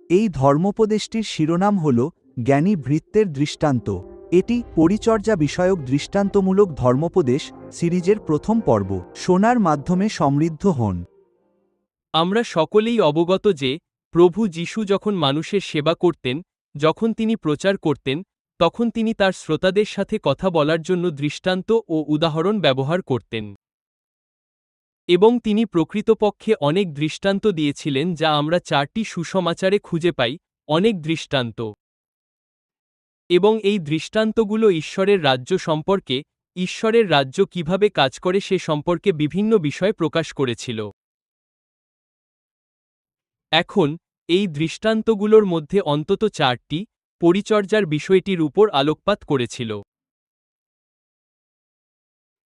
এই ধর্মোপদেশটির শিরোনাম হল জ্ঞানী ভৃত্যের দৃষ্টান্ত। এটি পরিচর্যা বিষয়ক দৃষ্টান্তমূলক ধর্মোপদেশ সিরিজের প্রথম পর্ব। শোনার মাধ্যমে সমৃদ্ধ হন। আমরা সকলেই অবগত যে প্রভু যীশু যখন মানুষের সেবা করতেন, যখন তিনি প্রচার করতেন, তখন তিনি তার শ্রোতাদের সাথে কথা বলার জন্য দৃষ্টান্ত ও উদাহরণ ব্যবহার করতেন। এবং তিনি প্রকৃতপক্ষে অনেক দৃষ্টান্ত দিয়েছিলেন, যা আমরা 4টি সুসমাচারে খুঁজে পাই, অনেক দৃষ্টান্ত। এবং এই দৃষ্টান্তগুলো ঈশ্বরের রাজ্য সম্পর্কে, ঈশ্বরের রাজ্য কিভাবে কাজ করে সে সম্পর্কে বিভিন্ন বিষয় প্রকাশ করেছিল। এখন এই দৃষ্টান্তগুলোর মধ্যে অন্তত 4টি পরিচর্যার বিষয়টির উপর আলোকপাত করেছিল।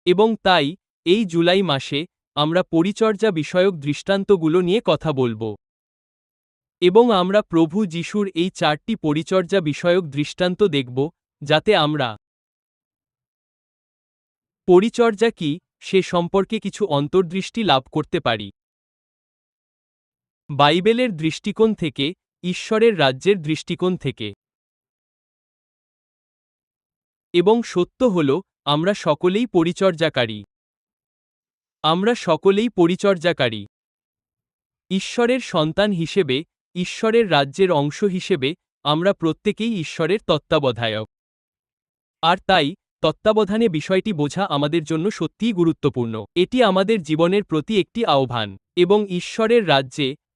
এবং তাই এই জুলাই মাসে আমরা পরিচর্যা বিষয়ক দৃষ্টান্তগুলো নিয়ে কথা বলবো। এবং আমরা প্রভু যীশুর এই 4টি পরিচর্যা বিষয়ক দৃষ্টান্ত দেখব, যাতে আমরা পরিচর্যা কি সে সম্পর্কে কিছু অন্তর্দৃষ্টি লাভ করতে পারি। বাইবেলের দৃষ্টিকোণ থেকে, ঈশ্বরের রাজ্যের দৃষ্টিকোণ থেকে। এবং সত্য হল, আমরা সকলেই পরিচর্যাকারী। আমরা সকলেই পরিচর্যাকারী। ঈশ্বরের সন্তান হিসেবে, ঈশ্বরের রাজ্যের অংশ হিসেবে, আমরা প্রত্যেকেই ঈশ্বরের তত্ত্বাবধায়ক। আর তাই তত্ত্বাবধানে বিষয়টি বোঝা আমাদের জন্য সত্যিই গুরুত্বপূর্ণ। এটি আমাদের জীবনের প্রতি একটি আহ্বান। এবং ঈশ্বরের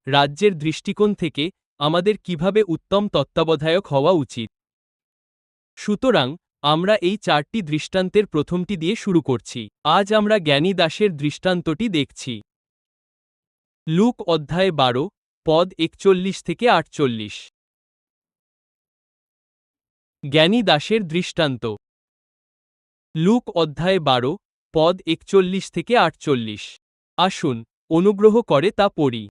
রাজ্যের দৃষ্টিকোণ থেকে আমাদের কিভাবে উত্তম তত্ত্বাবধায়ক হওয়া উচিত। সুতরাং আমরা এই 4টি দৃষ্টান্তের প্রথমটি দিয়ে শুরু করছি। আজ আমরা জ্ঞানী দাসের দৃষ্টান্তটি দেখছি। লুক অধ্যায় 12, পদ 41 থেকে 48। জ্ঞানী দাসের দৃষ্টান্ত। লুক অধ্যায় 12, পদ 41 থেকে 48। আসুন অনুগ্রহ করে তা পড়ি।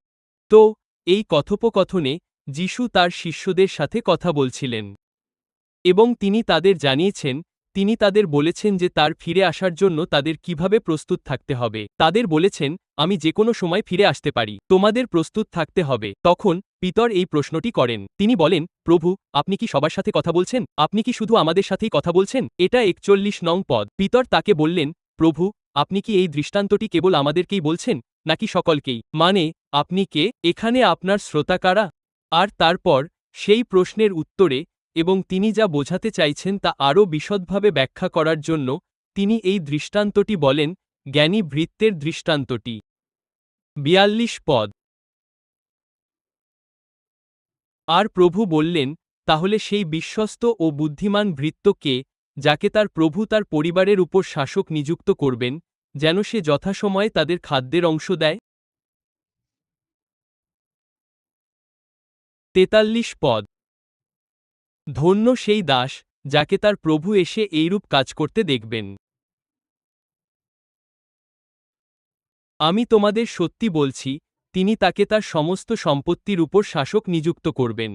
তো এই কথোপকথনে যীশু তার শিষ্যদের সাথে কথা বলছিলেন। এবং তিনি তাদের জানিয়েছেন, তিনি তাদের বলেছেন যে তার ফিরে আসার জন্য তাদের কিভাবে প্রস্তুত থাকতে হবে। তাদের বলেছেন, আমি যে কোনো সময় ফিরে আসতে পারি, তোমাদের প্রস্তুত থাকতে হবে। তখন পিতর এই প্রশ্নটি করেন। তিনি বলেন, প্রভু, আপনি কি সবার সাথে কথা বলছেন? আপনি কি শুধু আমাদের সাথেই কথা বলছেন? এটা 41 নং পদ। পিতর তাকে বললেন, প্রভু, আপনি কি এই দৃষ্টান্তটি কেবল আমাদেরকেই বলছেন, নাকি সকলকেই? মানে, আপনি কে? এখানে আপনার শ্রোতা কারা? আর তারপর সেই প্রশ্নের উত্তরে, এবং তিনি যা বোঝাতে চাইছেন তা আরও বিশদভাবে ব্যাখ্যা করার জন্য, তিনি এই দৃষ্টান্তটি বলেন, জ্ঞানী ভৃত্যের দৃষ্টান্তটি। 42 পদ। আর প্রভু বললেন, তাহলে সেই বিশ্বস্ত ও বুদ্ধিমান ভৃত্য কে, যাকে তার প্রভু তার পরিবারের উপর শাসক নিযুক্ত করবেন, যেন সে যথাসময়ে তাদের খাদ্যের অংশ দেয়? 43 পদ। ধন্য সেই দাস, যাকে তার প্রভু এসে এইরূপ কাজ করতে দেখবেন। আমি তোমাদের সত্যি বলছি, তিনি তাকে তার সমস্ত সম্পত্তির উপর শাসক নিযুক্ত করবেন।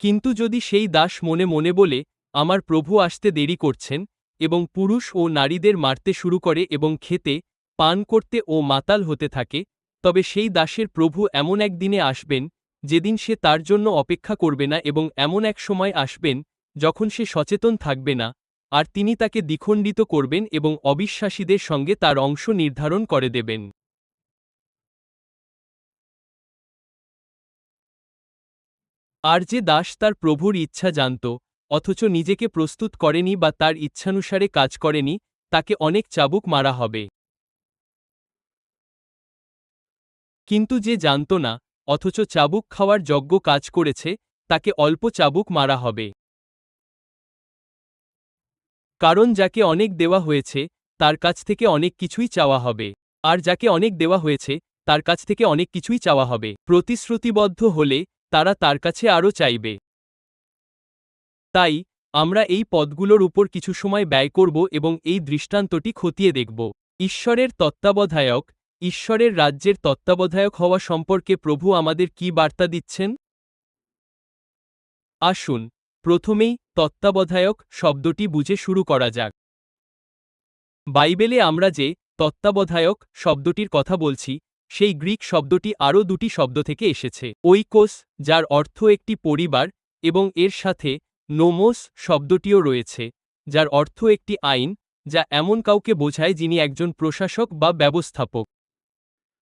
কিন্তু যদি সেই দাস মনে মনে বলে, আমার প্রভু আসতে দেরি করছেন, এবং পুরুষ ও নারীদের মারতে শুরু করে এবং খেতে, পান করতে ও মাতাল হতে থাকে, তবে সেই দাসের প্রভু এমন এক দিনে আসবেন, যেদিন সে তার জন্য অপেক্ষা করবে না, এবং এমন এক সময় আসবেন, যখন সে সচেতন থাকবে না, আর তিনি তাকে দ্বিখণ্ডিত করবেন এবং অবিশ্বাসীদের সঙ্গে তার অংশ নির্ধারণ করে দেবেন। আর যে দাস তার প্রভুর ইচ্ছা জানত, অথচ নিজেকে প্রস্তুত করেনি বা তার ইচ্ছানুসারে কাজ করেনি, তাকে অনেক চাবুক মারা হবে। কিন্তু যে জানত না, অথচ চাবুক খাওয়ার যোগ্য কাজ করেছে, তাকে অল্প চাবুক মারা হবে। কারণ যাকে অনেক দেওয়া হয়েছে, তার কাছ থেকে অনেক কিছুই চাওয়া হবে। আর যাকে অনেক দেওয়া হয়েছে, তার কাছ থেকে অনেক কিছুই চাওয়া হবে। প্রতিশ্রুতিবদ্ধ হলে তারা তার কাছে আরও চাইবে। তাই আমরা এই পদগুলোর উপর কিছু সময় ব্যয় করব এবং এই দৃষ্টান্তটি খতিয়ে দেখব। ঈশ্বরের তত্ত্বাবধায়ক, ঈশ্বরের রাজ্যের তত্ত্বাবধায়ক হওয়া সম্পর্কে প্রভু আমাদের কি বার্তা দিচ্ছেন? আসুন প্রথমেই তত্ত্বাবধায়ক শব্দটি বুঝে শুরু করা যাক। বাইবেলে আমরা যে তত্ত্বাবধায়ক শব্দটির কথা বলছি, সেই গ্রিক শব্দটি আরও দুটি শব্দ থেকে এসেছে। ঐকোস, যার অর্থ একটি পরিবার, এবং এর সাথে নোমোস শব্দটিও রয়েছে, যার অর্থ একটি আইন, যা এমন কাউকে বোঝায় যিনি একজন প্রশাসক বা ব্যবস্থাপক।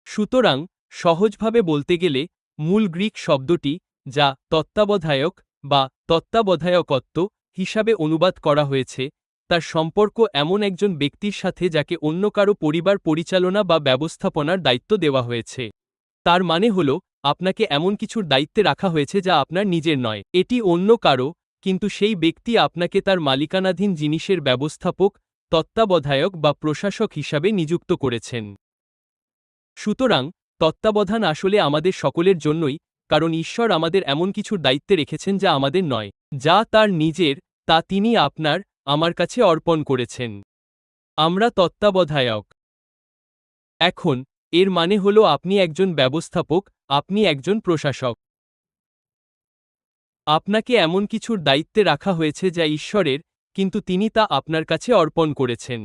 সুতরাং সহজভাবে বলতে গেলে মূল গ্রিক শব্দটি, যা তত্ত্বাবধায়ক বা তত্ত্বাবধায়কত্ব হিসাবে অনুবাদ করা হয়েছে, তার সম্পর্ক এমন একজন ব্যক্তির সাথে যাকে অন্য কারো পরিবার পরিচালনা বা ব্যবস্থাপনার দায়িত্ব দেওয়া হয়েছে। তার মানে হল, আপনাকে এমন কিছুর দায়িত্বে রাখা হয়েছে যা আপনার নিজের নয়, এটি অন্য কারো, কিন্তু সেই ব্যক্তি আপনাকে তার মালিকানাধীন জিনিসের ব্যবস্থাপক, তত্ত্বাবধায়ক বা প্রশাসক হিসাবে নিযুক্ত করেছেন। সুতরাং তত্ত্বাবধান আসলে আমাদের সকলের জন্যই, কারণ ঈশ্বর আমাদের এমন কিছুর দায়িত্বে রেখেছেন যা আমাদের নয়, যা তার নিজের, তা তিনি আপনার, আমার কাছে অর্পণ করেছেন। আমরা তত্ত্বাবধায়ক। এখন এর মানে হল আপনি একজন ব্যবস্থাপক, আপনি একজন প্রশাসক। আপনাকে এমন কিছুর দায়িত্বে রাখা হয়েছে যা ঈশ্বরের, কিন্তু তিনি তা আপনার কাছে অর্পণ করেছেন।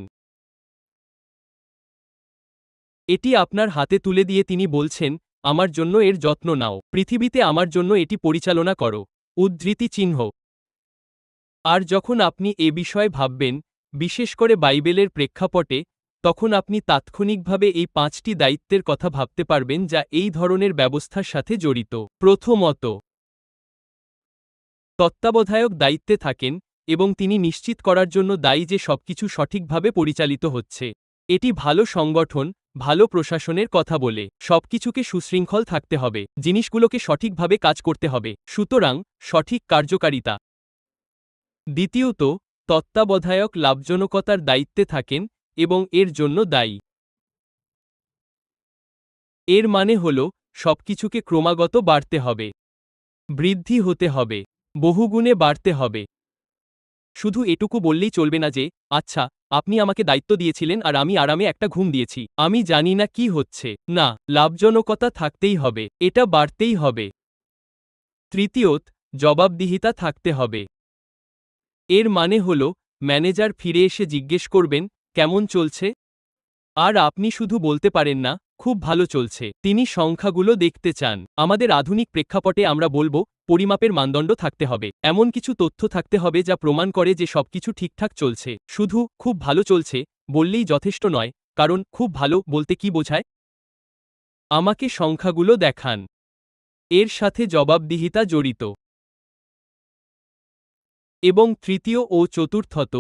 এটি আপনার হাতে তুলে দিয়ে তিনি বলছেন, আমার জন্য এর যত্ন নাও, পৃথিবীতে আমার জন্য এটি পরিচালনা করো। উদ্ধৃতি চিহ্ন। আর যখন আপনি এ বিষয়ে ভাববেন, বিশেষ করে বাইবেলের প্রেক্ষাপটে, তখন আপনি তাৎক্ষণিকভাবে এই 5টি দায়িত্বের কথা ভাবতে পারবেন যা এই ধরনের ব্যবস্থার সাথে জড়িত। প্রথমত, তত্ত্বাবধায়ক দায়িত্বে থাকেন, এবং তিনি নিশ্চিত করার জন্য দায়ী যে সবকিছু সঠিকভাবে পরিচালিত হচ্ছে। এটি ভালো সংগঠন, ভালো প্রশাসনের কথা বলে। সবকিছুকে সুশৃঙ্খল থাকতে হবে, জিনিসগুলোকে সঠিকভাবে কাজ করতে হবে, সুতরাং সঠিক কার্যকারিতা। দ্বিতীয়ত, তত্ত্বাবধায়ক লাভজনকতার দায়িত্বে থাকেন, এবং এর জন্য দায়ী। এর মানে হল, সবকিছুকে ক্রমাগত বাড়তে হবে, বৃদ্ধি হতে হবে, বহুগুণে বাড়তে হবে। শুধু এটুকু বললেই চলবে না যে, আচ্ছা, আপনি আমাকে দায়িত্ব দিয়েছিলেন আর আমি আরামে একটা ঘুম দিয়েছি, আমি জানি না কি হচ্ছে। না, লাভজনকতা থাকতেই হবে, এটা বাড়তেই হবে। তৃতীয়ত, জবাবদিহিতা থাকতে হবে। এর মানে হল, ম্যানেজার ফিরে এসে জিজ্ঞেস করবেন, কেমন চলছে? আর আপনি শুধু বলতে পারেন না, খুব ভালো চলছে। তিনি সংখ্যাগুলো দেখতে চান। আমাদের আধুনিক প্রেক্ষাপটে আমরা বলবো, পরিমাপের মানদণ্ড থাকতে হবে, এমন কিছু তথ্য থাকতে হবে যা প্রমাণ করে যে সবকিছু ঠিকঠাক চলছে। শুধু খুব ভালো চলছে বললেই যথেষ্ট নয়, কারণ খুব ভালো বলতে কি বোঝায়? আমাকে সংখ্যাগুলো দেখান। এর সাথে জবাবদিহিতা জড়িত। এবং তৃতীয় ও চতুর্থত,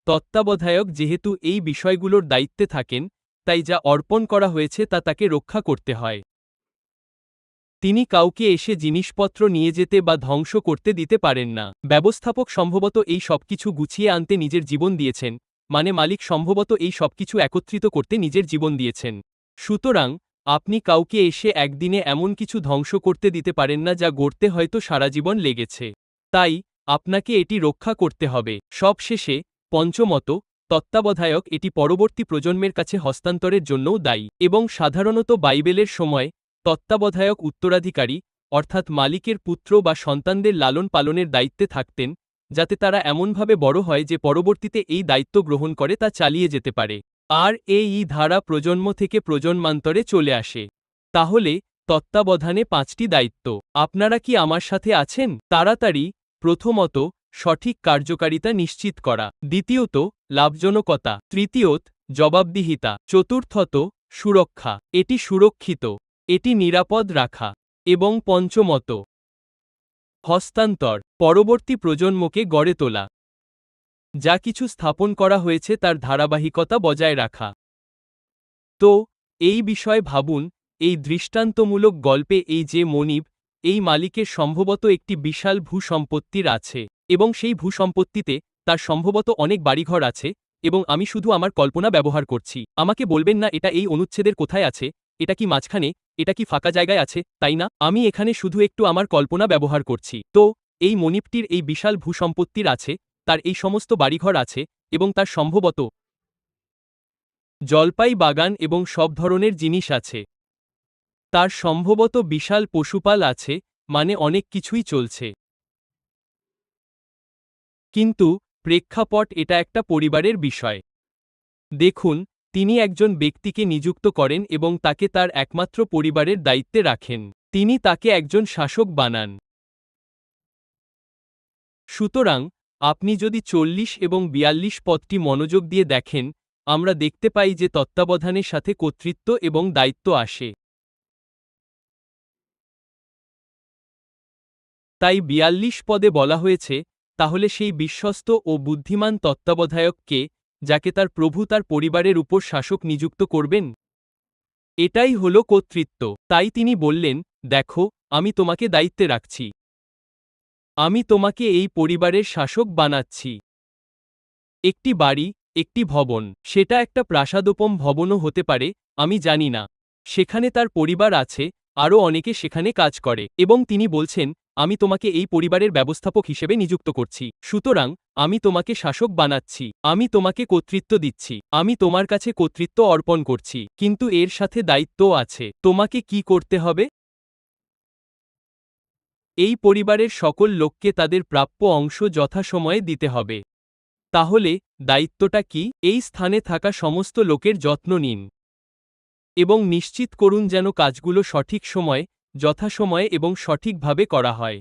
তত্ত্বাবধায়ক যেহেতু এই বিষয়গুলোর দায়িত্বে থাকেন, তাই যা অর্পণ করা হয়েছে তা তাকে রক্ষা করতে হয়। তিনি কাউকে এসে জিনিসপত্র নিয়ে যেতে বা ধ্বংস করতে দিতে পারেন না। ব্যবস্থাপক সম্ভবত এই সবকিছু গুছিয়ে আনতে নিজের জীবন দিয়েছেন, মানে মালিক সম্ভবত এই সবকিছু একত্রিত করতে নিজের জীবন দিয়েছেন। সুতরাং আপনি কাউকে এসে একদিনে এমন কিছু ধ্বংস করতে দিতে পারেন না যা গড়তে হয়তো সারা জীবন লেগেছে। তাই আপনাকে এটি রক্ষা করতে হবে। সবশেষে, পঞ্চমত, তত্ত্বাবধায়ক এটি পরবর্তী প্রজন্মের কাছে হস্তান্তরের জন্যও দায়ী, এবং সাধারণত বাইবেলের সময় তত্ত্বাবধায়ক উত্তরাধিকারী, অর্থাৎ মালিকের পুত্র বা সন্তানদের লালন পালনের দায়িত্বে থাকতেন, যাতে তারা এমনভাবে বড় হয় যে পরবর্তীতে এই দায়িত্ব গ্রহণ করে তা চালিয়ে যেতে পারে। আর এই ধারা প্রজন্ম থেকে প্রজন্মান্তরে চলে আসে। তাহলে তত্ত্বাবধানে 5টি দায়িত্ব। আপনারা কি আমার সাথে আছেন? তাড়াতাড়ি। প্রথমত, সঠিক কার্যকারিতা নিশ্চিত করা। দ্বিতীয়ত, লাভজনকতা। তৃতীয়ত, জবাবদিহিতা। চতুর্থত, সুরক্ষা। এটি সুরক্ষিত, এটি নিরাপদ রাখা। এবং পঞ্চমত, হস্তান্তর, পরবর্তী প্রজন্মকে গড়ে তোলা। যা কিছু স্থাপন করা হয়েছে তার ধারাবাহিকতা বজায় রাখা। তো এই বিষয়ে ভাবুন, এই দৃষ্টান্তমূলক গল্পে এই যে মনিব, এই মালিকের সম্ভবত একটি বিশাল ভূসম্পত্তির আছে, এবং সেই ভূসম্পত্তিতে তার সম্ভবত অনেক বাড়িঘর আছে, এবং আমি শুধু আমার কল্পনা ব্যবহার করছি। আমাকে বলবেন না এটা এই অনুচ্ছেদের কোথায় আছে, এটা কি মাঝখানে, এটা কি ফাঁকা জায়গায় আছে, তাই না? আমি এখানে শুধু একটু আমার কল্পনা ব্যবহার করছি। তো এই মনিবটির এই বিশাল ভূসম্পত্তির আছে, তার এই সমস্ত বাড়িঘর আছে, এবং তার সম্ভবত জলপাই বাগান এবং সব ধরনের জিনিস আছে। তার সম্ভবত বিশাল পশুপাল আছে, মানে অনেক কিছুই চলছে। কিন্তু প্রেক্ষাপট এটা একটা পরিবারের বিষয়। দেখুন, তিনি একজন ব্যক্তিকে নিযুক্ত করেন এবং তাকে তার একমাত্র পরিবারের দায়িত্বে রাখেন। তিনি তাকে একজন শাসক বানান। সুতরাং, আপনি যদি 40 এবং 42 পদটি মনোযোগ দিয়ে দেখেন, আমরা দেখতে পাই যে তত্ত্বাবধানের সাথে কর্তৃত্ব এবং দায়িত্ব আসে। তাই 42 পদে বলা হয়েছে, তাহলে সেই বিশ্বস্ত ও বুদ্ধিমান তত্ত্বাবধায়ক কে, যাকে তার প্রভু তার পরিবারের উপর শাসক নিযুক্ত করবেন? এটাই হলো কর্তৃত্ব। তাই তিনি বললেন, দেখো, আমি তোমাকে দায়িত্বে রাখছি। আমি তোমাকে এই পরিবারের শাসক বানাচ্ছি। একটি বাড়ি, একটি ভবন, সেটা একটা প্রাসাদোপম ভবনও হতে পারে, আমি জানি না। সেখানে তার পরিবার আছে, আরও অনেকে সেখানে কাজ করে, এবং তিনি বলছেন, আমি তোমাকে এই পরিবারের ব্যবস্থাপক হিসেবে নিযুক্ত করছি। সুতরাং, আমি তোমাকে শাসক বানাচ্ছি, আমি তোমাকে কর্তৃত্ব দিচ্ছি, আমি তোমার কাছে কর্তৃত্ব অর্পণ করছি, কিন্তু এর সাথে দায়িত্বও আছে। তোমাকে কি করতে হবে? এই পরিবারের সকল লোককে তাদের প্রাপ্য অংশ যথাসময়ে দিতে হবে। তাহলে, দায়িত্বটা কি? এই স্থানে থাকা সমস্ত লোকের যত্ন নিন এবং নিশ্চিত করুন যেন কাজগুলো সঠিক সময়ে, যথাসময়ে এবং সঠিকভাবে করা হয়।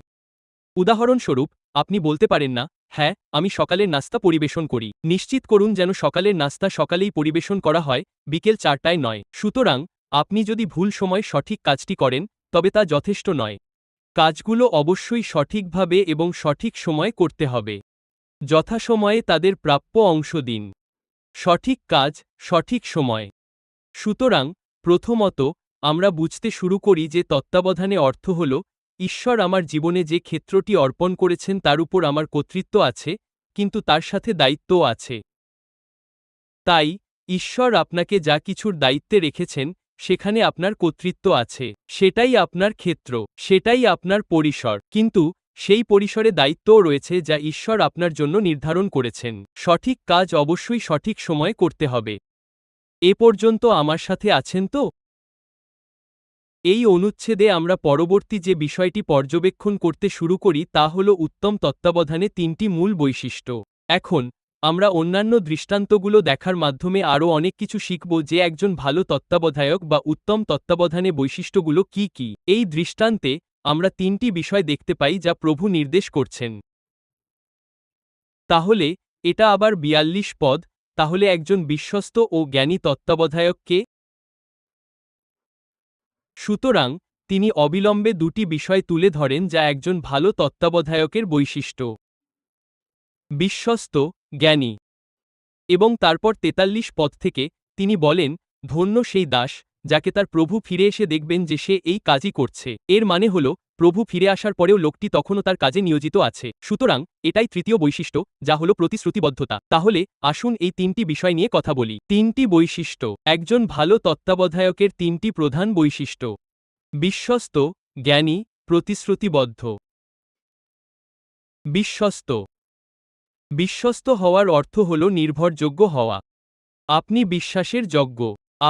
উদাহরণস্বরূপ, আপনি বলতে পারেন না, হ্যাঁ, আমি সকালের নাস্তা পরিবেশন করি। নিশ্চিত করুন যেন সকালের নাস্তা সকালেই পরিবেশন করা হয়, বিকেল 4টায় নয়। সুতরাং, আপনি যদি ভুল সময় সঠিক কাজটি করেন, তবে তা যথেষ্ট নয়। কাজগুলো অবশ্যই সঠিকভাবে এবং সঠিক সময়ে করতে হবে। যথাসময়ে তাদের প্রাপ্য অংশ দিন। সঠিক কাজ, সঠিক সময়। সুতরাং, প্রথমত, আমরা বুঝতে শুরু করি যে তত্ত্বাবধানে অর্থ হল, ঈশ্বর আমার জীবনে যে ক্ষেত্রটি অর্পণ করেছেন তার উপর আমার কর্তৃত্ব আছে, কিন্তু তার সাথে দায়িত্বও আছে। তাই, ঈশ্বর আপনাকে যা কিছুর দায়িত্বে রেখেছেন, সেখানে আপনার কর্তৃত্ব আছে। সেটাই আপনার ক্ষেত্র, সেটাই আপনার পরিসর, কিন্তু সেই পরিসরে দায়িত্বও রয়েছে যা ঈশ্বর আপনার জন্য নির্ধারণ করেছেন। সঠিক কাজ অবশ্যই সঠিক সময়ে করতে হবে। এ পর্যন্ত আমার সাথে আছেন তো? এই অনুচ্ছেদে আমরা পরবর্তী যে বিষয়টি পর্যবেক্ষণ করতে শুরু করি তা হল উত্তম তত্ত্বাবধানে 3টি মূল বৈশিষ্ট্য। এখন, আমরা অন্যান্য দৃষ্টান্তগুলো দেখার মাধ্যমে আরও অনেক কিছু শিখব যে একজন ভালো তত্ত্বাবধায়ক বা উত্তম তত্ত্বাবধানে বৈশিষ্ট্যগুলো কি কি। এই দৃষ্টান্তে, আমরা 3টি বিষয় দেখতে পাই যা প্রভু নির্দেশ করছেন। তাহলে, এটা আবার 42 পদ, তাহলে একজন বিশ্বস্ত ও জ্ঞানী তত্ত্বাবধায়ক কে? সুতরাং, তিনি অবিলম্বে 2টি বিষয় তুলে ধরেন যা একজন ভালো তত্ত্বাবধায়কের বৈশিষ্ট্য। বিশ্বস্ত, জ্ঞানী। এবং তারপর 43 পদ থেকে, তিনি বলেন, ধন্য সেই দাস, যাকে তার প্রভু ফিরে এসে দেখবেন যে সে এই কাজই করছে। এর মানে হল, প্রভু ফিরে আসার পরেও লোকটি তখনও তার কাজে নিয়োজিত আছে। সুতরাং, এটাই তৃতীয় বৈশিষ্ট্য, যা হল প্রতিশ্রুতিবদ্ধতা। তাহলে, আসুন এই 3টি বিষয় নিয়ে কথা বলি। 3টি বৈশিষ্ট্য। একজন ভালো তত্ত্বাবধায়কের 3টি প্রধান বৈশিষ্ট্য। বিশ্বস্ত, জ্ঞানী, প্রতিশ্রুতিবদ্ধ। বিশ্বস্ত। বিশ্বস্ত হওয়ার অর্থ হল নির্ভরযোগ্য হওয়া। আপনি বিশ্বাসের যোগ্য।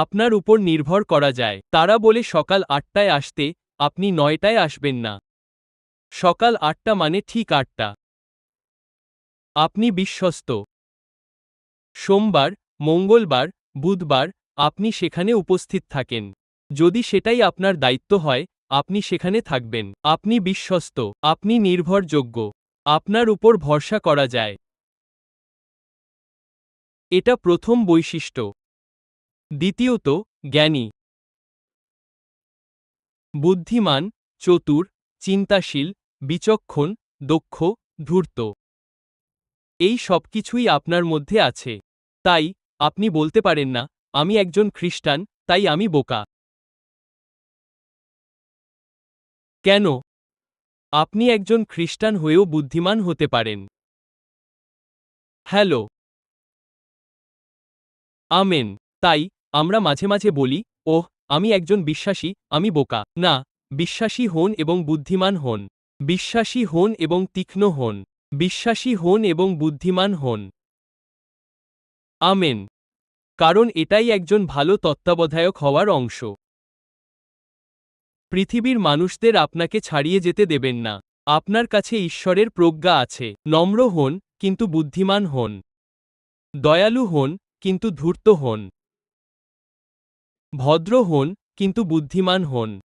আপনার উপর নির্ভর করা যায়। তারা বলে সকাল 8টায় আসতে, আপনি 9টায় আসবেন না। সকাল 8টা মানে ঠিক 8টা। আপনি বিশ্বস্ত। সোমবার, মঙ্গলবার, বুধবার, আপনি সেখানে উপস্থিত থাকেন। যদি সেটাই আপনার দায়িত্ব হয়, আপনি সেখানে থাকবেন। আপনি বিশ্বস্ত। আপনি নির্ভরযোগ্য। আপনার উপর ভরসা করা যায়। এটা প্রথম বৈশিষ্ট্য। দ্বিতীয়ত, জ্ঞানী। বুদ্ধিমান, চতুর, চিন্তাশীল, বিচক্ষণ, দক্ষ, ধূর্ত। এই সবকিছুই আপনার মধ্যে আছে। তাই, আপনি বলতে পারেন না, আমি একজন খ্রিস্টান, তাই আমি বোকা। কেন? আপনি একজন খ্রিস্টান হয়েও বুদ্ধিমান হতে পারেন। হ্যালো। আমেন। তাই, আমরা মাঝে মাঝে বলি, ওহ, আমি একজন বিশ্বাসী, আমি বোকা। না, বিশ্বাসী হন এবং বুদ্ধিমান হন। বিশ্বাসী হন এবং তীক্ষ্ণ হন। বিশ্বাসী হন এবং বুদ্ধিমান হন। আমেন। কারণ এটাই একজন ভালো তত্ত্বাবধায়ক হওয়ার অংশ। পৃথিবীর মানুষদের আপনাকে ছাড়িয়ে যেতে দেবেন না। আপনার কাছে ঈশ্বরের প্রজ্ঞা আছে। নম্র হন, কিন্তু বুদ্ধিমান হন। দয়ালু হন, কিন্তু ধূর্ত হন। ভদ্র হন, কিন্তু বুদ্ধিমান হন।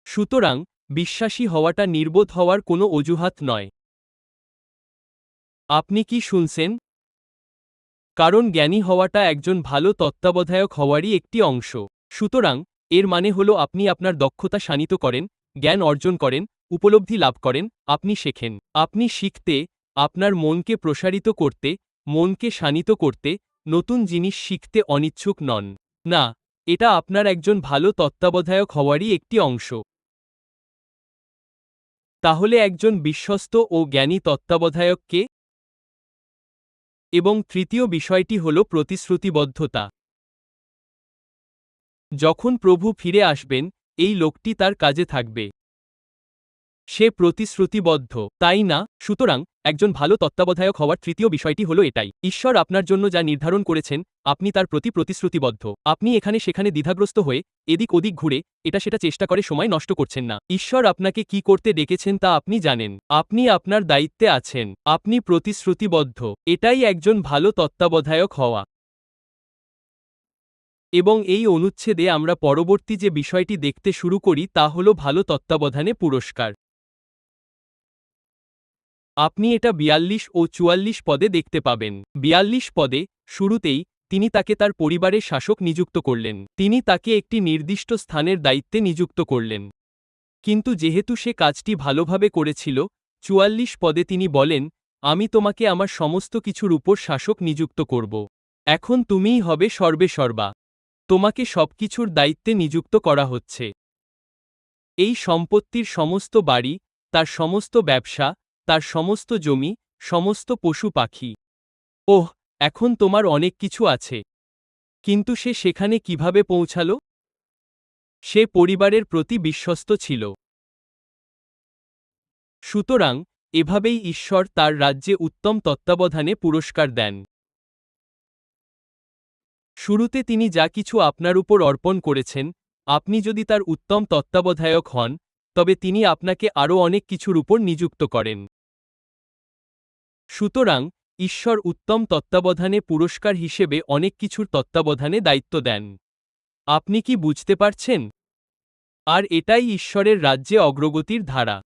সুতরাং বিশ্বাসী হওয়াটা নির্বোধ হওয়ার কোনো অজুহাত নয়। আপনি কি শুনছেন? কারণ জ্ঞানী হওয়াটা একজন ভালো তত্ত্বাবধায়ক হওয়ারই একটি অংশ। সুতরাং এর মানে হল আপনি আপনার দক্ষতা শানিত করেন, জ্ঞান অর্জন করেন, উপলব্ধি লাভ করেন, আপনি শেখেন। আপনি শিখতে, আপনার মনকে প্রসারিত করতে, মনকে শানিত করতে, নতুন জিনিস শিখতে অনিচ্ছুক নন। না, এটা আপনার একজন ভালো তত্ত্বাবধায়ক হওয়ারই একটি অংশ। তাহলে একজন বিশ্বস্ত ও জ্ঞানী তত্ত্বাবধায়ক কে? এবং তৃতীয় বিষয়টি হল প্রতিশ্রুতিবদ্ধতা। যখন প্রভু ফিরে আসবেন, এই লোকটি তার কাজে থাকবে। সে প্রতিশ্রুতিবদ্ধ, তাই না? সুতরাং একজন ভালো তত্ত্বাবধায়ক হওয়ার তৃতীয় বিষয়টি হল এটাই। ঈশ্বর আপনার জন্য যা নির্ধারণ করেছেন, আপনি তার প্রতি প্রতিশ্রুতিবদ্ধ। আপনি এখানে সেখানে দ্বিধাগ্রস্ত হয়ে, এদিক ওদিক ঘুরে, এটা সেটা চেষ্টা করে সময় নষ্ট করছেন না। ঈশ্বর আপনাকে কি করতে ডেকেছেন তা আপনি জানেন। আপনি আপনার দায়িত্বে আছেন। আপনি প্রতিশ্রুতিবদ্ধ। এটাই একজন ভালো তত্ত্বাবধায়ক হওয়া। এবং এই অনুচ্ছেদে আমরা পরবর্তী যে বিষয়টি দেখতে শুরু করি তা হল ভালো তত্ত্বাবধানে পুরস্কার। আপনি এটা ৪২ ও ৪৪ পদে দেখতে পাবেন। ৪২ পদে, শুরুতেই, তিনি তাকে তার পরিবারের শাসক নিযুক্ত করলেন। তিনি তাকে একটি নির্দিষ্ট স্থানের দায়িত্বে নিযুক্ত করলেন। কিন্তু যেহেতু সে কাজটি ভালোভাবে করেছিল, ৪৪ পদে তিনি বলেন, আমি তোমাকে আমার সমস্ত কিছুর উপর শাসক নিযুক্ত করব। এখন তুমিই হবে সর্বেসর্বা। তোমাকে সবকিছুর দায়িত্বে নিযুক্ত করা হচ্ছে। এই সম্পত্তির সমস্ত বাড়ি, তার সমস্ত ব্যবসা, তার সমস্ত জমি, সমস্ত পশু পাখি। ওহ, এখন তোমার অনেক কিছু আছে। কিন্তু সে সেখানে কিভাবে পৌঁছাল? সে পরিবারের প্রতি বিশ্বস্ত ছিল। সুতরাং এভাবেই ঈশ্বর তার রাজ্যে উত্তম তত্ত্বাবধানে পুরস্কার দেন। শুরুতে তিনি যা কিছু আপনার উপর অর্পণ করেছেন, আপনি যদি তার উত্তম তত্ত্বাবধায়ক হন, তবে তিনি আপনাকে আরও অনেক কিছুর উপর নিযুক্ত করেন। সুতরাং ঈশ্বর উত্তম তত্ত্বাবধানে পুরস্কার হিসেবে অনেক কিছুর তত্ত্বাবধানে দায়িত্ব দেন। আপনি কি বুঝতে পারছেন? আর এটাই ঈশ্বরের রাজ্যে অগ্রগতির ধারা।